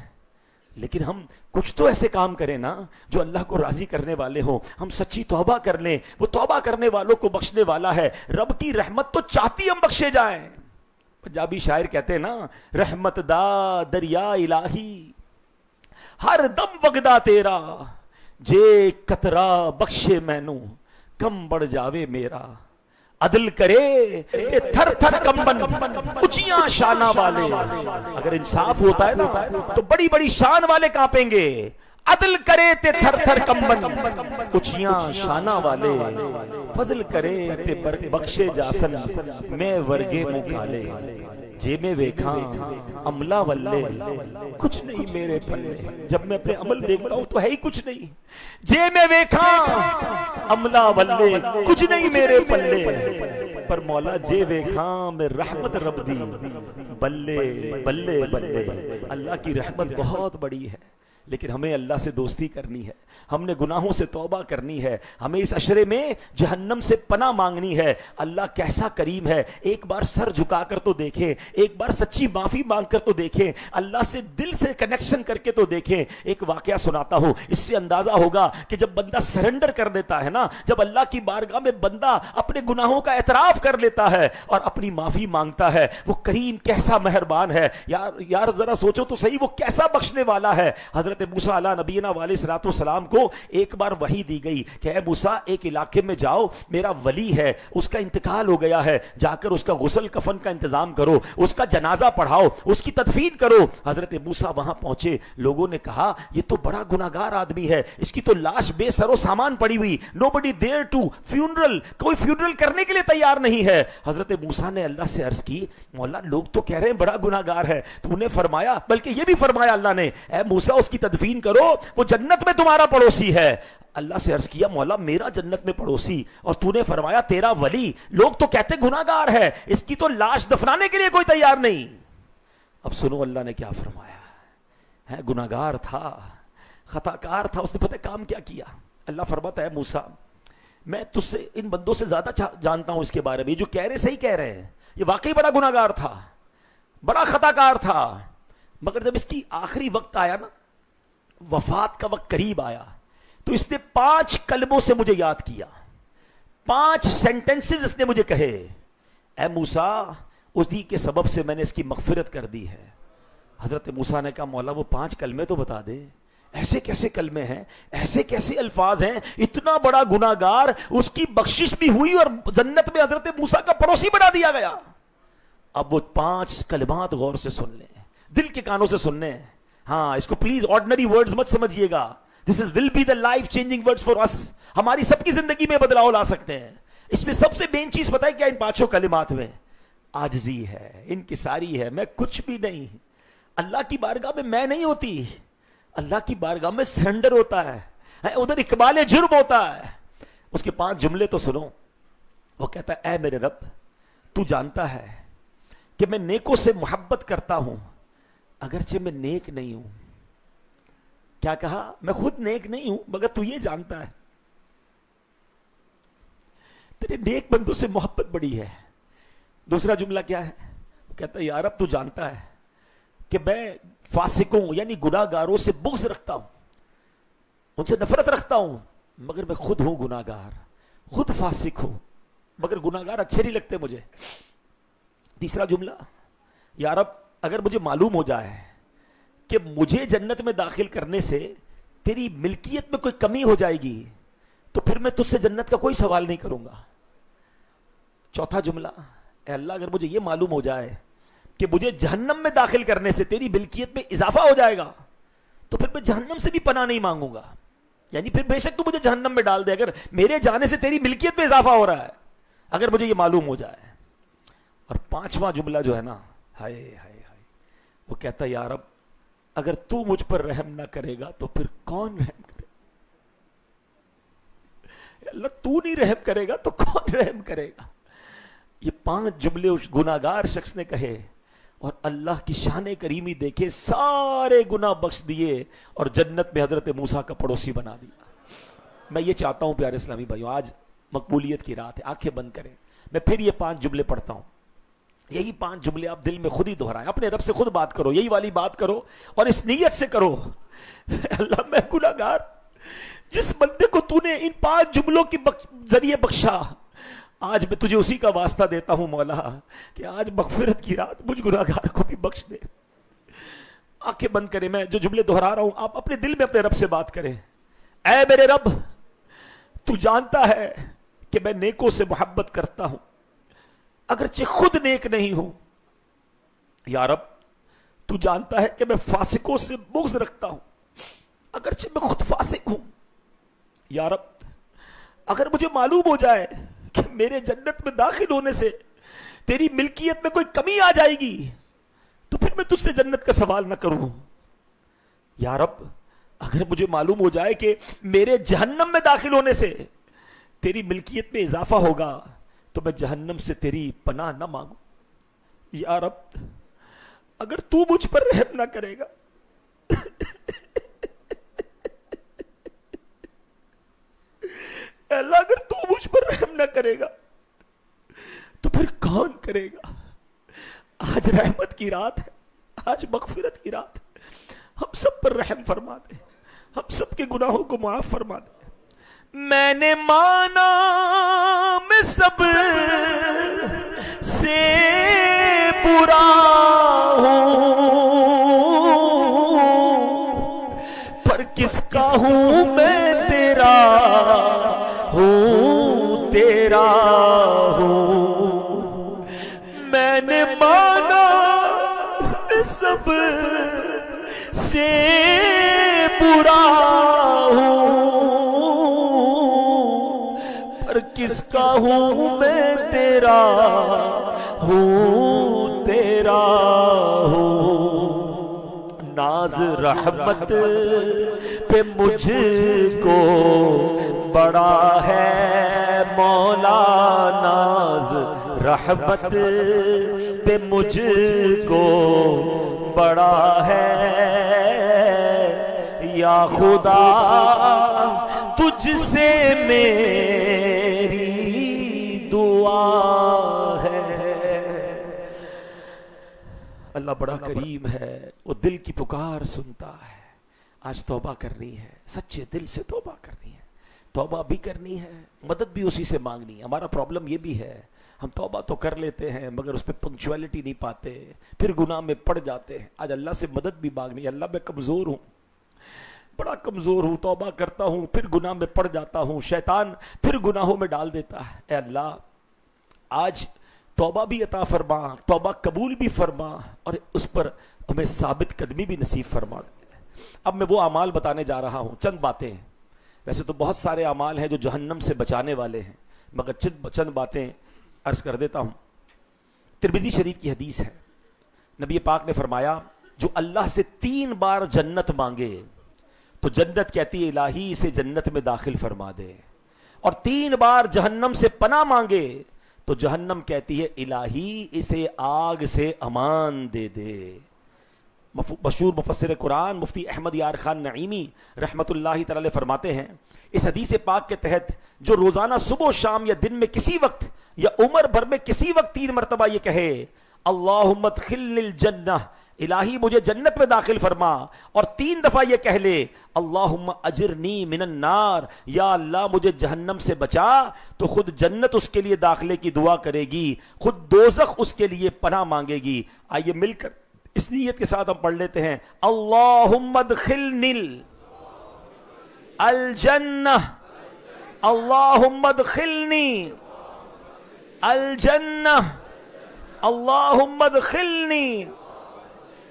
لیکن ہم کچھ تو ایسے کام کریں نا جو اللہ کو راضی کرنے والے ہوں. ہم سچی توبہ کر لیں، وہ توبہ کرنے والوں کو بخشنے والا ہے. رب کی رحمت تو چاہتی ہم بخشے جائیں. پنجابی شاعر کہتے ہیں نا، رحمت دا دریا الہی ہر دم وگدا تیرا، جے قطرہ بخشے مینو کم بڑھ جاوے میرا. عدل کرے کہ تھر تھر کمبن اونچیاں شانہ والے. اگر انصاف ہوتا ہے نا تو بڑی بڑی شان والے کانپیں گے. عدل کرے تے تھر تھر کمبن اونچیاں شانہ والے. فضل کرے تے بخشے جاسن میں ورگے منہ کالے. جے میں ویکھاں عملہ ولے کچھ نہیں میرے پلے. جب میں اپنے عمل دیکھتا ہوں تو ہے ہی کچھ نہیں. جے میں ویکھاں عملہ ولے کچھ نہیں میرے پلے. پر مولا جے ویکھاں میں رحمت رب دی بلے بلے بلے. اللہ کی رحمت بہت بڑی ہے، لیکن ہمیں اللہ سے دوستی کرنی ہے، ہم نے گناہوں سے توبہ کرنی ہے، ہمیں اس عشرے میں جہنم سے پناہ مانگنی ہے. اللہ کیسا کریم ہے. ایک بار سر جھکا کر تو دیکھیں، ایک بار سچی معافی مانگ کر تو دیکھیں، اللہ سے دل سے کنیکشن کر کے تو دیکھیں. ایک واقعہ سناتا ہوں، اس سے اندازہ ہوگا کہ جب بندہ سرنڈر کر دیتا ہے نا، جب اللہ کی بارگاہ میں بندہ اپنے گناہوں کا اعتراف کر لیتا ہے اور اپنی معافی مانگتا ہے، وہ کریم کیسا مہربان ہے. یار ذرا سوچو تو صحیح، وہ کیسا بخشنے والا ہے. حضرت حضرت موسیٰ علیہ نبینا علیہ الصلوۃ والسلام کو ایک بار وحی دی گئی کہ اے موسیٰ ایک علاقے میں جاؤ، میرا ولی ہے، اس کا انتقال ہو گیا ہے، جا کر اس کا غسل کفن کا انتظام کرو، اس کا جنازہ پڑھاؤ، اس کی تدفین کرو۔ حضرت موسیٰ وہاں پہنچے، لوگوں نے کہا یہ تو بڑا گناہگار آدمی ہے، اس کی تو لاش بے سر و سامان پڑی ہوئی، nobody dare to funeral، کوئی فیونرل کرنے کے لیے تیار نہیں ہے۔ حضرت موسیٰ نے اللہ سے عرض کی مولا لوگ تو کہہ رہے ہیں بڑا گناہگار ہے، تو انہیں فرمایا، بلکہ یہ بھی فرمایا اللہ نے، اے موسیٰ اس کی تدفین کرو، وہ جنت میں تمہارا پڑوسی ہے۔ اللہ سے عرض کیا مولا میرا جنت میں پڑوسی، اور تو نے فرمایا تیرا ولی، لوگ تو کہتے گناہگار ہے، اس کی تو لاش دفنانے کے لیے کوئی تیار نہیں۔ اب سنو اللہ نے کیا فرمایا ہے، گناہگار تھا، خطا کار تھا، اس نے پتہ کام کیا کیا؟ اللہ فرماتا ہے موسیٰ میں تجھ سے ان بندوں سے زیادہ جانتا ہوں اس کے بارے میں، جو کہہ رہے صحیح کہہ رہے ہیں، یہ واقعی بڑا گناہگار تھا، بڑا خطا کار تھا، مگر جب اس کی آخری وقت آیا نا، وفات کا وقت قریب آیا، تو اس نے 5 کلموں سے مجھے یاد کیا، 5 سینٹنسز اس نے مجھے کہے، اے موسیٰ اسی کے سبب سے میں نے اس کی مغفرت کر دی ہے۔ حضرت موسیٰ نے کہا مولا وہ 5 کلمے تو بتا دے، ایسے کیسے کلمے ہیں، ایسے کیسے الفاظ ہیں، اتنا بڑا گناہگار، اس کی بخشش بھی ہوئی اور جنت میں حضرت موسیٰ کا پڑوسی بنا دیا گیا۔ اب وہ 5 کلمات غور سے سن لیں، دل کے کانوں سے سننے ہیں، ہاں اس کو پلیز آرڈنری ورڈز مت سمجھیے گا، this is will be the life changing words for us, ہماری سب کی زندگی میں بدلاؤ لا سکتے ہیں۔ اس میں سب سے مین چیز پتہ ہے کیا ان 5 کلمات میں؟ عاجزی ہے، انکساری ہے، میں کچھ بھی نہیں، اللہ کی بارگاہ میں میں نہیں ہوتی، اللہ کی بارگاہ میں سرنڈر ہوتا ہے، ادھر اقبال جرم ہوتا ہے۔ اس کے 5 جملے تو سنو، وہ کہتا ہے اے میرے رب تو جانتا ہے کہ میں نیکوں سے محبت کرتا ہوں اگرچہ میں نیک نہیں ہوں۔ کیا کہا؟ میں خود نیک نہیں ہوں مگر تو یہ جانتا ہے، تیرے نیک بندوں سے محبت بڑی ہے۔ دوسرا جملہ کیا ہے؟ وہ کہتا ہے یا رب تو جانتا ہے کہ میں فاسقوں یعنی گناہگاروں سے بغض رکھتا ہوں، ان سے نفرت رکھتا ہوں، مگر میں خود ہوں گناہگار، خود فاسق ہوں، مگر گناہگار اچھے نہیں لگتے مجھے۔ تیسرا جملہ، یا رب اگر مجھے معلوم ہو جائے کہ مجھے جنت میں داخل کرنے سے تیری ملکیت میں کوئی کمی ہو جائے گی تو پھر میں تجھ سے جنت کا کوئی سوال نہیں کروں گا۔ چوتھا جملہ، اے اللہ اگر مجھے یہ معلوم ہو جائے کہ مجھے جہنم میں داخل کرنے سے تیری ملکیت میں اضافہ ہو جائے گا تو پھر میں جہنم سے بھی پناہ نہیں مانگوں گا، یعنی پھر بے شک تو مجھے جہنم میں ڈال دے اگر میرے جانے سے تیری ملکیت میں اضافہ ہو رہا ہے، اگر مجھے یہ معلوم ہو جائے۔ اور 5واں جملہ جو ہے نا، ہائے ہائے ہائے، وہ کہتا ہے یا رب اگر تو مجھ پر رحم نہ کرے گا تو پھر کون رحم کرے گا؟ اللہ تو نہیں رحم کرے گا تو کون رحم کرے گا؟ یہ 5 جملے اس گناہگار شخص نے کہے اور اللہ کی شان کریمی دیکھے، سارے گناہ بخش دیے اور جنت میں حضرت موسیٰ کا پڑوسی بنا دیا۔ میں یہ چاہتا ہوں پیارے اسلامی بھائیوں، آج مقبولیت کی رات ہے، آنکھیں بند کریں، میں پھر یہ 5 جملے پڑھتا ہوں، یہی 5 جملے آپ دل میں خود ہی دہرائیں، اپنے رب سے خود بات کرو، یہی والی بات کرو اور اس نیت سے کرو، اللہ میں گناہگار، جس بندے کو تو نے ان 5 جملوں کے ذریعے بخشا، آج میں تجھے اسی کا واسطہ دیتا ہوں مولا کہ آج مغفرت کی رات مجھ گناہگار کو بھی بخش دے۔ آنکھیں بند کریں، میں جو جملے دہرا رہا ہوں آپ اپنے دل میں اپنے رب سے بات کریں۔ اے میرے رب تو جانتا ہے کہ میں نیکوں سے محبت کرتا ہوں اگرچہ خود نیک نہیں ہوں۔ یا رب تو جانتا ہے کہ میں فاسقوں سے بغض رکھتا ہوں اگرچہ میں خود فاسق ہوں۔ یا رب اگر مجھے معلوم ہو جائے کہ میرے جنت میں داخل ہونے سے تیری ملکیت میں کوئی کمی آ جائے گی تو پھر میں تجھ سے جنت کا سوال نہ کروں۔ یا رب اگر مجھے معلوم ہو جائے کہ میرے جہنم میں داخل ہونے سے تیری ملکیت میں اضافہ ہوگا تو میں جہنم سے تیری پناہ نہ مانگوں۔ یا رب اگر تو مجھ پر رحم نہ کرے گا اللہ اگر تو مجھ پر رحم نہ کرے گا تو پھر کون کرے گا؟ آج رحمت کی رات ہے، آج مغفرت کی رات ہے، ہم سب پر رحم فرما دے، ہم سب کے گناہوں کو معاف فرما دے۔ میں نے مانا میں سب سے برا ہوں، کا ہوں میں تیرا ہوں تیرا ہوں میں نے مانا سب سے برا ہوں پر کس کا ہوں میں تیرا ہوں تیرا ہوں ناز رحمت پہ مجھ کو بڑا ہے مولا ناز رحمت پہ مجھ کو بڑا ہے یا خدا تجھ سے میری دعا ہے۔ اللہ بڑا کریم ہے، وہ دل کی پکار سنتا ہے۔ آج توبہ کرنی ہے، سچے دل سے توبہ کرنی ہے، توبہ بھی کرنی ہے، مدد بھی اسی سے مانگنی ہے۔ ہمارا پرابلم یہ بھی ہے، ہم توبہ تو کر لیتے ہیں مگر اس پہ پنکچویلٹی نہیں پاتے، پھر گناہ میں پڑ جاتے ہیں۔ آج اللہ سے مدد بھی مانگنی ہے۔ اللہ میں کمزور ہوں، بڑا کمزور ہوں، توبہ کرتا ہوں پھر گناہ میں پڑ جاتا ہوں، شیطان پھر گناہوں میں ڈال دیتا ہے۔ اے اللہ آج توبہ بھی عطا فرما، توبہ قبول بھی فرما، اور اس پر ہمیں ثابت قدمی بھی نصیب فرما۔ اب میں وہ اعمال بتانے جا رہا ہوں، چند باتیں، ویسے تو بہت سارے اعمال ہیں جو جہنم سے بچانے والے ہیں، مگر چند باتیں عرض کر دیتا ہوں۔ ترمذی شریف کی حدیث ہے، نبی پاک نے فرمایا جو اللہ سے 3 بار جنت مانگے تو جنت کہتی ہے الہی اسے جنت میں داخل فرما دے، اور 3 بار جہنم سے پناہ مانگے تو جہنم کہتی ہے الہی اسے آگ سے امان دے دے۔ مشہور مفسر قرآن مفتی احمد یار خان نعیمی رحمت اللہ تعالی فرماتے ہیں اس حدیث پاک کے تحت جو روزانہ صبح و شام یا دن میں کسی وقت یا عمر بھر میں کسی وقت 3 مرتبہ یہ کہے اللہم ادخلنی الجنہ، الہی مجھے جنت میں داخل فرما، اور 3 دفعہ یہ کہہ لے اللہم اجرنی من النار، یا اللہ مجھے جہنم سے بچا، تو خود جنت اس کے لیے داخلے کی دعا کرے گی، خود دوزخ اس کے لیے پناہ مانگے گی۔ آئیے مل کر اس نیت کے ساتھ ہم پڑھ لیتے ہیں اللہم ادخلنی الجنہ، اللہم ادخلنی الجنہ، اللہم ادخلنی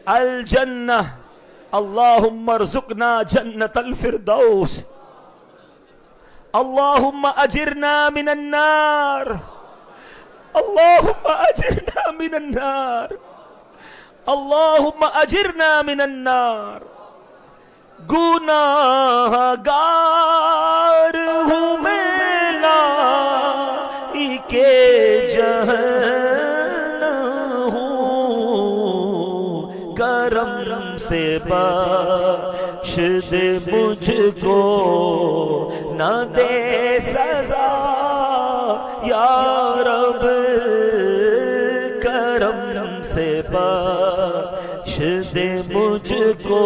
الجنہ، اللہم ارزقنا جنت الفردوس، اللہم اجرنا من النار، اللہم اجرنا من النار، اللہم اجرنا من النار۔ گناہ گار ہوں میں لائق جہنم ہوں، کرم سے بخش دے مجھ کو، نہ دے سزا یا رب، کرم سے بخش دے مجھ کو،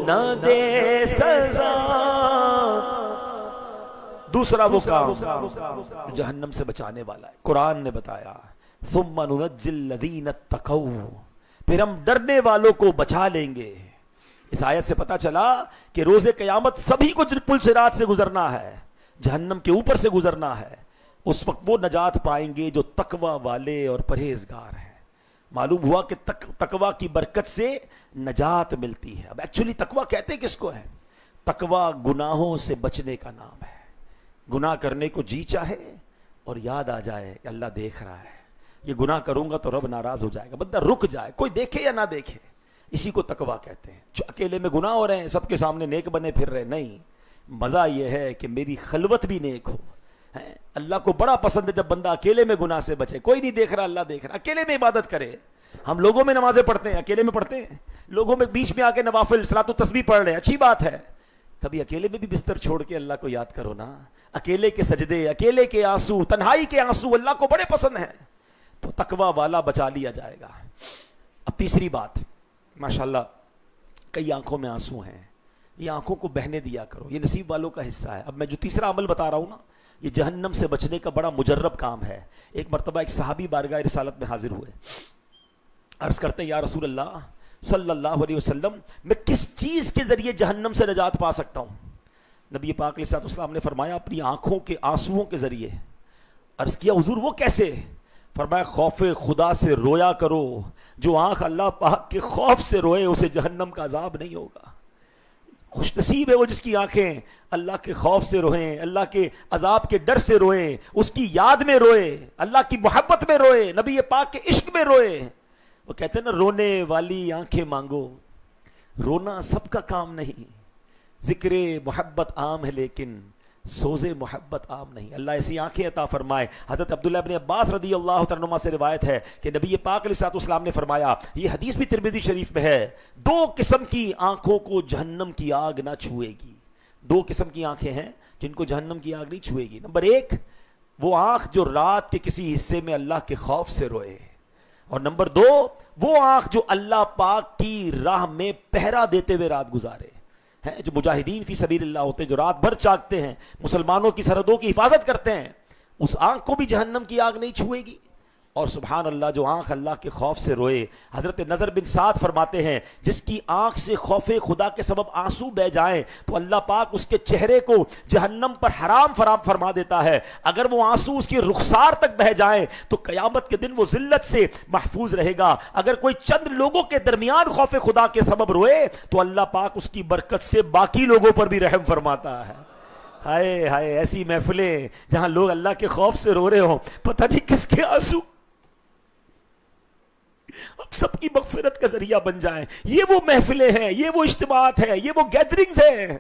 نہ دے سزا۔ دوسرا وہ کام جہنم سے بچانے والا ہے، قرآن نے بتایا ثم ننجی الذین اتقوا، پھر ہم ڈرنے والوں کو بچا لیں گے۔ اس آیت سے پتا چلا کہ روز قیامت سبھی کو پل صراط سے گزرنا ہے، جہنم کے اوپر سے گزرنا ہے۔ اس وقت وہ نجات پائیں گے جو تقوی والے اور پرہیزگار ہیں۔ معلوم ہوا کہ تقوی کی برکت سے نجات ملتی ہے۔ اب ایکچولی تقوی کہتے کس کو ہے؟ تقوی گناہوں سے بچنے کا نام ہے۔ گناہ کرنے کو جی چاہے اور یاد آ جائے کہ اللہ دیکھ رہا ہے، یہ گناہ کروں گا تو رب ناراض ہو جائے گا، بندہ رک جائے، کوئی دیکھے یا نہ دیکھے، اسی کو تقوی کہتے ہیں۔ جو اکیلے میں گناہ ہو رہے ہیں، سب کے سامنے نیک بنے پھر رہے، نہیں، مزہ یہ ہے کہ میری خلوت بھی نیک ہو۔ اللہ کو بڑا پسند ہے جب بندہ اکیلے میں گناہ سے بچے، کوئی نہیں دیکھ رہا، اللہ دیکھ رہا، اکیلے میں عبادت کرے۔ ہم لوگوں میں نمازیں پڑھتے ہیں، اکیلے میں پڑھتے ہیں، لوگوں میں بیچ میں آ کے نوافل صلاۃ و تسبیح پڑھ رہے ہیں، اچھی بات ہے، کبھی اکیلے میں بھی بستر چھوڑ کے اللہ کو یاد کرو نا۔ اکیلے کے سجدے، اکیلے کے آنسو، تنہائی کے آنسو اللہ کو بڑے پسند ہیں، تو تقوی والا بچا لیا جائے گا۔ اب تیسری بات، ماشاءاللہ کئی آنکھوں میں آنسو ہیں، یہ آنکھوں کو بہنے دیا کرو، یہ نصیب والوں کا حصہ ہے۔ اب میں جو تیسرا عمل بتا رہا ہوں نا، یہ جہنم سے بچنے کا بڑا مجرب کام ہے۔ ایک مرتبہ ایک صحابی بارگاہ رسالت میں حاضر ہوئے، عرض کرتے یا رسول اللہ صلی اللہ علیہ وسلم میں کس چیز کے ذریعے جہنم سے نجات پا سکتا ہوں؟ نبی پاک علیہ الصلوۃ والسلام نے فرمایا اپنی آنکھوں کے آنسوؤں کے ذریعے۔ عرض کیا حضور وہ کیسے؟ فرمایا خوف خدا سے رویا کرو، جو آنکھ اللہ پاک کے خوف سے روئے اسے جہنم کا عذاب نہیں ہوگا۔ خوش نصیب ہے وہ جس کی آنکھیں اللہ کے خوف سے روئیں، اللہ کے عذاب کے ڈر سے روئیں، اس کی یاد میں روئے، اللہ کی محبت میں روئے، نبی پاک کے عشق میں روئے۔ وہ کہتے ہیں نا رونے والی آنکھیں مانگو، رونا سب کا کام نہیں، ذکر محبت عام ہے لیکن سوز محبت عام نہیں۔ اللہ ایسی آنکھیں عطا فرمائے۔ حضرت عبداللہ ابن عباس رضی اللہ تعالیٰ عنہما سے روایت ہے کہ نبی پاک علیہ الصلوۃ والسلام نے فرمایا، یہ حدیث بھی ترمذی شریف میں ہے، دو قسم کی آنکھوں کو جہنم کی آگ نہ چھوئے گی۔ دو قسم کی آنکھیں ہیں جن کو جہنم کی آگ نہیں چھوئے گی۔ نمبر ایک، وہ آنکھ جو رات کے کسی حصے میں اللہ کے خوف سے روئے، اور نمبر دو، وہ آنکھ جو اللہ پاک کی راہ میں پہرا دیتے ہوئے رات گزارے ہیں، جو مجاہدین فی سبیل اللہ ہوتے ہیں، جو رات بھر جاگتے ہیں، مسلمانوں کی سرحدوں کی حفاظت کرتے ہیں، اس آنکھ کو بھی جہنم کی آگ نہیں چھوئے گی۔ اور سبحان اللہ، جو آنکھ اللہ کے خوف سے روئے، حضرت نظر بن سعد فرماتے ہیں جس کی آنکھ سے خوف خدا کے سبب آنسو بہ جائیں تو اللہ پاک اس کے چہرے کو جہنم پر حرام فرما دیتا ہے۔ اگر وہ آنسو اس کی رخسار تک بہ جائیں تو قیامت کے دن وہ ذلت سے محفوظ رہے گا۔ اگر کوئی چند لوگوں کے درمیان خوف خدا کے سبب روئے تو اللہ پاک اس کی برکت سے باقی لوگوں پر بھی رحم فرماتا ہے۔ ہائے ہائے، ایسی محفلیں جہاں لوگ اللہ کے خوف سے رو رہے ہوں، پتہ نہیں کس کے آنسو اب سب کی مغفرت کا ذریعہ بن جائیں۔ یہ وہ محفلیں ہیں، یہ وہ اجتماعات ہیں، یہ وہ گیدرنگز ہیں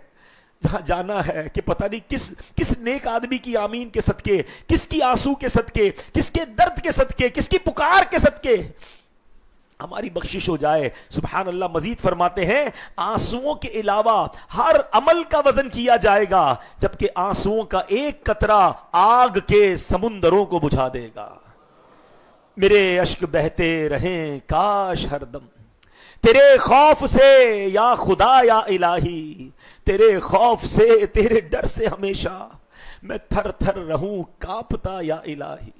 جہاں جانا ہے کہ پتہ نہیں کس نیک آدمی کی آمین کے صدقے، کس کی آنسو کے صدقے، کس کے درد کے صدقے، کس کی پکار کے صدقے ہماری بخشش ہو جائے۔ سبحان اللہ، مزید فرماتے ہیں آنسوؤں کے علاوہ ہر عمل کا وزن کیا جائے گا، جبکہ آنسوؤں کا ایک قطرہ آگ کے سمندروں کو بجھا دے گا۔ میرے اشک بہتے رہیں کاش ہر دم تیرے خوف سے یا خدا یا الہی، تیرے خوف سے تیرے ڈر سے ہمیشہ میں تھر تھر رہوں کانپتا یا الہی۔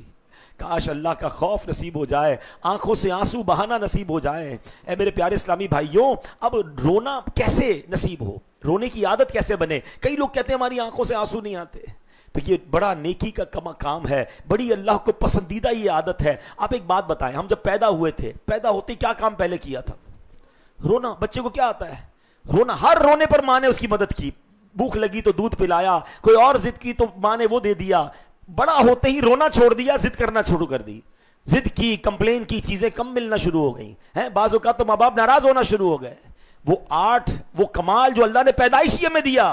کاش اللہ کا خوف نصیب ہو جائے، آنکھوں سے آنسو بہانا نصیب ہو جائے۔ اے میرے پیارے اسلامی بھائیوں، اب رونا کیسے نصیب ہو، رونے کی عادت کیسے بنے؟ کئی لوگ کہتے ہیں ہماری آنکھوں سے آنسو نہیں آتے، تو یہ بڑا نیکی کا کام ہے، بڑی اللہ کو پسندیدہ یہ عادت ہے۔ آپ ایک بات بتائیں، ہم جب پیدا ہوئے تھے، پیدا ہوتے کیا کام پہلے کیا تھا؟ رونا۔ بچے کو کیا آتا ہے؟ رونا۔ ہر رونے پر ماں نے اس کی مدد کی، بھوک لگی تو دودھ پلایا، کوئی اور ضد کی تو ماں نے وہ دے دیا۔ بڑا ہوتے ہی رونا چھوڑ دیا، ضد کرنا شروع کر دی، ضد کی، کمپلین کی، چیزیں کم ملنا شروع ہو گئی ہیں، بعض اوقات تو ماں باپ ناراض ہونا شروع ہو گئے۔ وہ کمال جو اللہ نے پیدائشی میں دیا،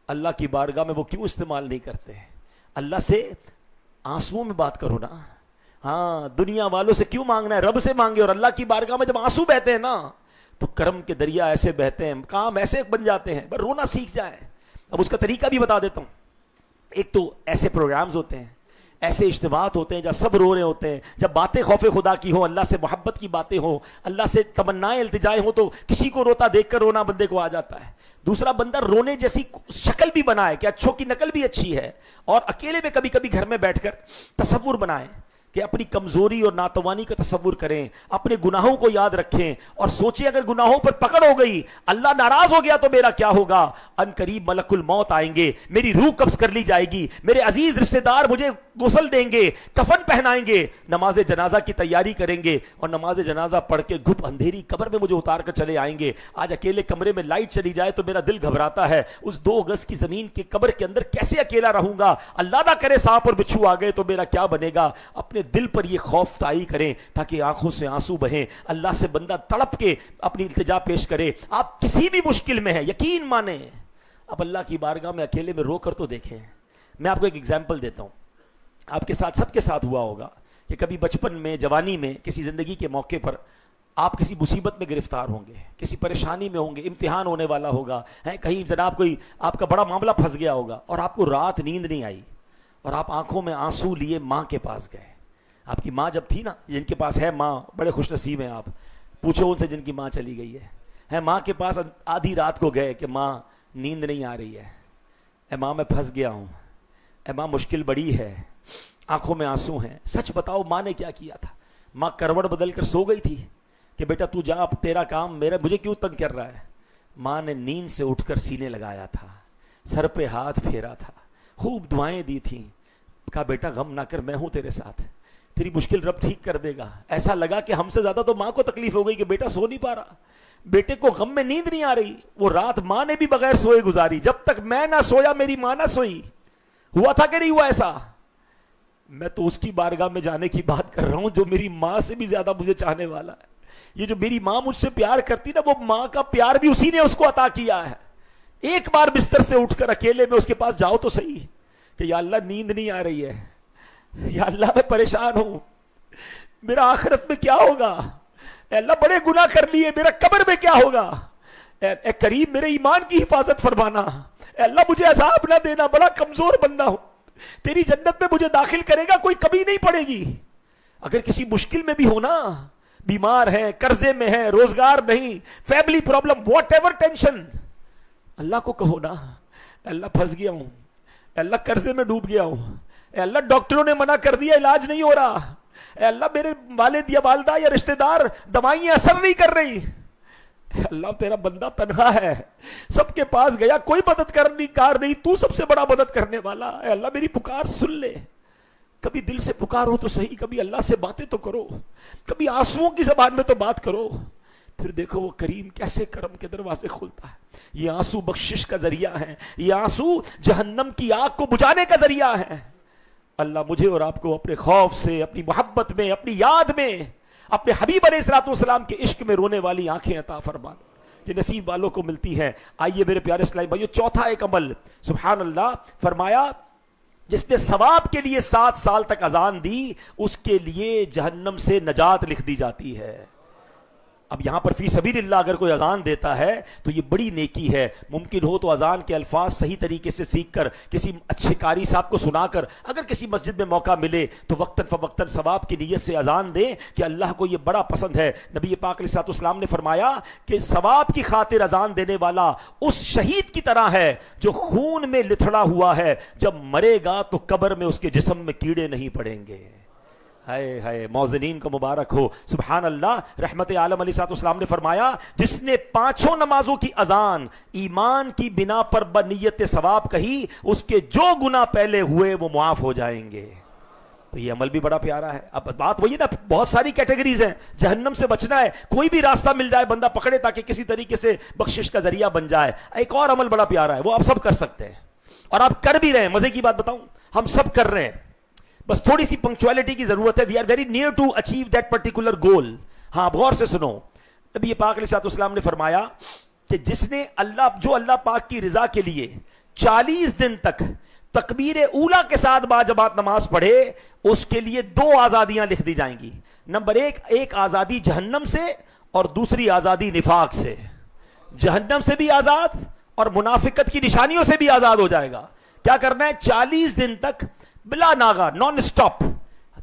اللہ کی بارگاہ میں وہ کیوں استعمال نہیں کرتے؟ اللہ سے آنسوؤں میں بات کرو نا۔ ہاں، دنیا والوں سے کیوں مانگنا ہے، رب سے مانگے۔ اور اللہ کی بارگاہ میں جب آنسو بہتے ہیں نا تو کرم کے دریا ایسے بہتے ہیں، کام ایسے بن جاتے ہیں، بس رونا سیکھ جائیں۔ اب اس کا طریقہ بھی بتا دیتا ہوں۔ ایک تو ایسے پروگرامز ہوتے ہیں، ایسے اجتماعات ہوتے ہیں جہاں سب رو رہے ہوتے ہیں، جب باتیں خوف خدا کی ہوں، اللہ سے محبت کی باتیں ہوں، اللہ سے تمنائیں التجائیں ہوں، تو کسی کو روتا دیکھ کر رونا بندے کو آ جاتا ہے۔ دوسرا، بندہ رونے جیسی شکل بھی بنائے کہ اچھوں کی نقل بھی اچھی ہے، اور اکیلے میں کبھی کبھی گھر میں بیٹھ کر تصور بنائیں کہ اپنی کمزوری اور ناتوانی کا تصور کریں، اپنے گناہوں کو یاد رکھیں اور سوچیں اگر گناہوں پر پکڑ ہو گئی، اللہ ناراض ہو گیا تو میرا کیا ہوگا؟ ان قریب ملک الموت آئیں گے، میری روح قبض کر لی جائے گی، میرے عزیز رشتہ دار مجھے غسل دیں گے، کفن پہنائیں گے، نماز جنازہ کی تیاری کریں گے، اور نماز جنازہ پڑھ کے گھپ اندھیری قبر میں مجھے اتار کر چلے آئیں گے۔ آج اکیلے کمرے میں لائٹ چلی جائے تو میرا دل گھبراتا ہے، اس 2 گز کی زمین کے قبر کے اندر کیسے اکیلا رہوں گا؟ اللہ نہ کرے سانپ اور بچھو آ گئے تو میرا کیا بنے گا؟ اپنے دل پر یہ خوف طائی کریں تاکہ آنکھوں سے آنسو بہیں، اللہ سے بندہ تڑپ کے اپنی التجا پیش کرے۔ آپ کسی بھی مشکل میں ہیں، یقین مانیں، اب اللہ کی بارگاہ میں اکیلے میں رو کر تو دیکھیں۔ میں آپ کو ایک ایگزامپل دیتا ہوں، آپ کے ساتھ، سب کے ساتھ ہوا ہوگا کہ کبھی بچپن میں، جوانی میں، کسی زندگی کے موقع پر آپ کسی مصیبت میں گرفتار ہوں گے، کسی پریشانی میں ہوں گے، امتحان ہونے والا ہوگا، کہیں جناب کوئی آپ کا بڑا معاملہ پھنس گیا ہوگا، اور آپ کو رات نیند نہیں آئی، اور آپ آنکھوں میں آنسو لیے ماں کے پاس گئے۔ آپ کی ماں جب تھی نا، جن کے پاس ہے ماں، بڑے خوش نصیب ہیں آپ، پوچھو ان سے جن کی ماں چلی گئی ہے ماں کے پاس آدھی رات کو گئے کہ ماں نیند نہیں آ رہی ہے، اے ماں میں پھنس گیا ہوں، اے ماں مشکل بڑی ہے، آنکھوں میں آنسو ہیں۔ سچ بتاؤ ماں نے کیا کیا تھا؟ ماں کروڑ بدل کر سو گئی تھی؟ کہ بیٹا تو جا، اب تیرا کام، میرا مجھے کیوں تنگ کر رہا ہے. ماں نے نیند سے اٹھ کر سینے لگایا تھا، سر پہ ہاتھ پھیرا تھا، خوب دعائیں دی تھیں، کہا بیٹا غم نہ کر، میں ہوں تیرے ساتھ، تیری مشکل رب ٹھیک کر دے گا. ایسا لگا کہ ہم سے زیادہ تو ماں کو تکلیف ہو گئی کہ بیٹا سو نہیں پا رہا، بیٹے کو غم میں نیند نہیں آ رہی. وہ رات ماں نے بھی بغیر سوئے گزاری، جب تک میں نہ سویا میری ماں نہ سوئی. ہوا تھا کہ نہیں ہوا ایسا؟ میں تو اس کی بارگاہ میں جانے کی بات کر رہا ہوں جو میری ماں سے بھی زیادہ مجھے چاہنے والا ہے. یہ جو میری ماں مجھ سے پیار کرتی نا، وہ ماں کا پیار بھی اسی نے اس کو عطا کیا ہے. ایک بار بستر سے اٹھ کر اکیلے میں اس کے پاس جاؤ تو صحیح کہ یا اللہ نیند نہیں آ رہی ہے، یا اللہ میں پریشان ہوں، میرا آخرت میں کیا ہوگا، اے اللہ بڑے گناہ کر لیے، میرا قبر میں کیا ہوگا، اے کریم میرے ایمان کی حفاظت فرمانا، اے اللہ مجھے عذاب نہ دینا، بڑا کمزور بندہ ہوں، تیری جنت میں مجھے داخل کرے گا، کوئی کمی نہیں پڑے گی. اگر کسی مشکل میں بھی ہونا، بیمار ہیں، قرضے میں ہیں، روزگار نہیں، family problem, whatever tension, اللہ کو کہو نا، اے اللہ پھنس گیا ہوں، اے اللہ قرضے میں ڈوب گیا ہوں، اے اللہ ڈاکٹروں نے منع کر دیا علاج نہیں ہو رہا، اے اللہ میرے والد یا والدہ یا رشتہ دار دوائیاں اثر نہیں کر رہی، اے اللہ تیرا بندہ تنہا ہے، سب کے پاس گیا کوئی مدد کار نہیں، تو سب سے بڑا مدد کرنے والا، اے اللہ میری پکار سن لے. کبھی دل سے پکارو تو صحیح، کبھی اللہ سے باتیں تو کرو، کبھی آنسوؤں کی زبان میں تو بات کرو، پھر دیکھو وہ کریم کیسے کرم کے دروازے کھولتا ہے. یہ آنسو بخشش کا ذریعہ ہے، یہ آنسو جہنم کی آگ کو بجھانے کا ذریعہ ہے. اللہ مجھے اور آپ کو اپنے خوف سے، اپنی محبت میں، اپنی یاد میں، اپنے حبیب علیہ الصلوۃ والسلام کے عشق میں رونے والی آنکھیں عطا فرما. یہ نصیب والوں کو ملتی ہے. آئیے میرے پیارے اسلامی بھائیو، چوتھا ایک عمل، سبحان اللہ، فرمایا جس نے ثواب کے لیے 7 سال تک اذان دی اس کے لیے جہنم سے نجات لکھ دی جاتی ہے. اب یہاں پر فی سبیل اللہ اگر کوئی اذان دیتا ہے تو یہ بڑی نیکی ہے. ممکن ہو تو اذان کے الفاظ صحیح طریقے سے سیکھ کر کسی اچھے قاری صاحب کو سنا کر، اگر کسی مسجد میں موقع ملے تو وقتاً فوقتاً ثواب کی نیت سے اذان دیں کہ اللہ کو یہ بڑا پسند ہے. نبی پاک علیہ السلام نے فرمایا کہ ثواب کی خاطر اذان دینے والا اس شہید کی طرح ہے جو خون میں لتھڑا ہوا ہے، جب مرے گا تو قبر میں اس کے جسم میں کیڑے نہیں پڑیں گے. ہائے ہائے، موذنین کو مبارک ہو. سبحان اللہ. رحمت عالم علیہ السلام نے فرمایا جس نے 5 نمازوں کی اذان ایمان کی بنا پر بنیت ثواب کہی، اس کے جو گناہ پہلے ہوئے وہ معاف ہو جائیں گے. تو یہ عمل بھی بڑا پیارا ہے. اب بات وہی نا، بہت ساری کیٹیگریز ہیں، جہنم سے بچنا ہے، کوئی بھی راستہ مل جائے بندہ پکڑے تاکہ کسی طریقے سے بخشش کا ذریعہ بن جائے. ایک اور عمل بڑا پیارا ہے، وہ آپ سب کر سکتے ہیں اور آپ کر بھی رہے ہیں. مزے کی بات بتاؤں، ہم سب کر رہے ہیں، بس تھوڑی سی پنکچوالٹی کی ضرورت ہے. We are very near to achieve that particular goal. ہاں غور سے سنو. نبی پاک علیہ السلام نے فرمایا کہ جس نے جو اللہ پاک کی رضا کے لیے 40 دن تک تکبیر اولا کے ساتھ باجماعت نماز پڑھے، اس کے لیے 2 آزادیاں لکھ دی جائیں گی. نمبر 1، ایک آزادی جہنم سے اور دوسری آزادی نفاق سے. جہنم سے بھی آزاد اور منافقت کی نشانیوں سے بھی آزاد ہو جائے گا. کیا کرنا ہے؟ 40 دن تک بلا ناغا، نان سٹاپ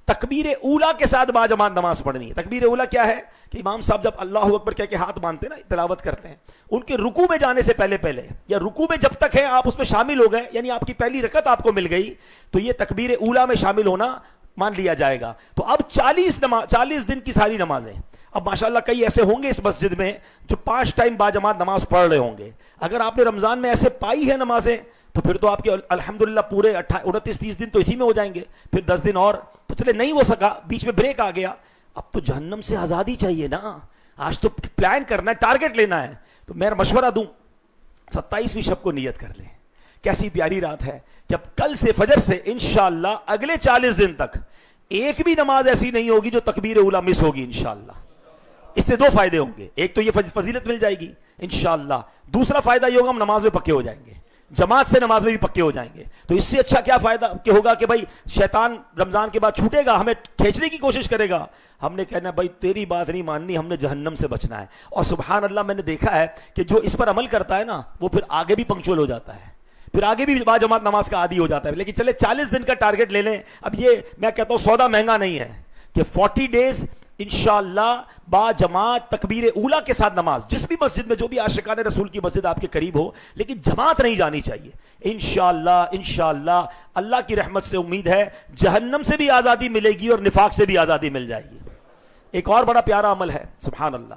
تکبیر اولا کے ساتھ باجماعت نماز پڑھنی ہے. تکبیر اولا کیا ہے کہ امام صاحب جب اللہ اکبر کہہ کے ہاتھ باندھتے ہیں نا، تلاوت کرتے ہیں، ان کے رکوع میں جانے سے پہلے یا رکوع میں جب تک ہیں آپ اس میں شامل ہو گئے، یعنی آپ کی پہلی رکعت آپ کو مل گئی، تو یہ تکبیر اولا میں شامل ہونا مان لیا جائے گا. تو اب 40 دن کی ساری نمازیں. اب ماشاءاللہ کئی ایسے ہوں گے اس مسجد میں جو 5 ٹائم باجماعت نماز پڑھ رہے ہوں گے. اگر آپ نے رمضان میں ایسے پائی ہے نمازیں تو پھر تو آپ کے الحمدللہ پورے 29-30 دن تو اسی میں ہو جائیں گے. پھر 10 دن اور تو چلے نہیں ہو سکا، بیچ میں بریک آ گیا. اب تو جہنم سے آزادی چاہیے نا. آج تو پلان کرنا ہے، ٹارگٹ لینا ہے. تو میں مشورہ دوں 27ویں شب کو نیت کر لیں. کیسی پیاری رات ہے کہ اب کل سے فجر سے انشاءاللہ اگلے 40 دن تک ایک بھی نماز ایسی نہیں ہوگی جو تکبیر اولا مس ہوگی انشاءاللہ. اس سے 2 فائدے ہوں گے. ایک تو یہ فضیلت مل جائے گی انشاءاللہ. دوسرا فائدہ یہ ہوگا ہم نماز میں پکے ہو جائیں گے، جماعت سے نماز میں بھی پکے ہو جائیں گے. تو اس سے اچھا کیا فائدہ کہ ہوگا کہ بھائی شیطان رمضان کے بعد چھوٹے گا، ہمیں کھینچنے کی کوشش کرے گا. ہم نے کہنا بھائی تیری بات نہیں ماننی، ہم نے جہنم سے بچنا ہے. اور سبحان اللہ میں نے دیکھا ہے کہ جو اس پر عمل کرتا ہے نا وہ پھر آگے بھی پنکچوئل ہو جاتا ہے، پھر آگے بھی باجماعت نماز کا عادی ہو جاتا ہے. لیکن چلے 40 دن کا ٹارگٹ لے لیں. اب یہ میں کہتا ہوں سودا مہنگا نہیں ہے کہ 40 ڈیز انشاءاللہ با جماعت تکبیر اولا کے ساتھ نماز، جس بھی مسجد میں، جو بھی عاشقان رسول کی مسجد آپ کے قریب ہو، لیکن جماعت نہیں جانی چاہیے. انشاءاللہ اللہ کی رحمت سے امید ہے جہنم سے بھی آزادی ملے گی اور نفاق سے بھی آزادی مل جائے گی. ایک اور بڑا پیارا عمل ہے، سبحان اللہ،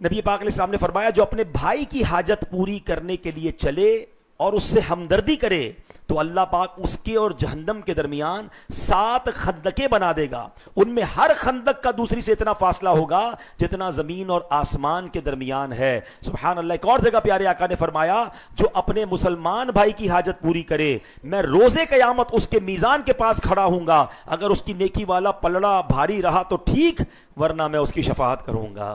نبی پاک علیہ السلام نے فرمایا جو اپنے بھائی کی حاجت پوری کرنے کے لیے چلے اور اس سے ہمدردی کرے تو اللہ پاک اس کے اور جہنم کے درمیان 7 خندقیں بنا دے گا، ان میں ہر خندق کا دوسری سے اتنا فاصلہ ہوگا جتنا زمین اور آسمان کے درمیان ہے، سبحان اللہ۔ ایک اور جگہ پیارے آقا نے فرمایا جو اپنے مسلمان بھائی کی حاجت پوری کرے میں روزے قیامت اس کے میزان کے پاس کھڑا ہوں گا، اگر اس کی نیکی والا پلڑا بھاری رہا تو ٹھیک، ورنہ میں اس کی شفاعت کروں گا۔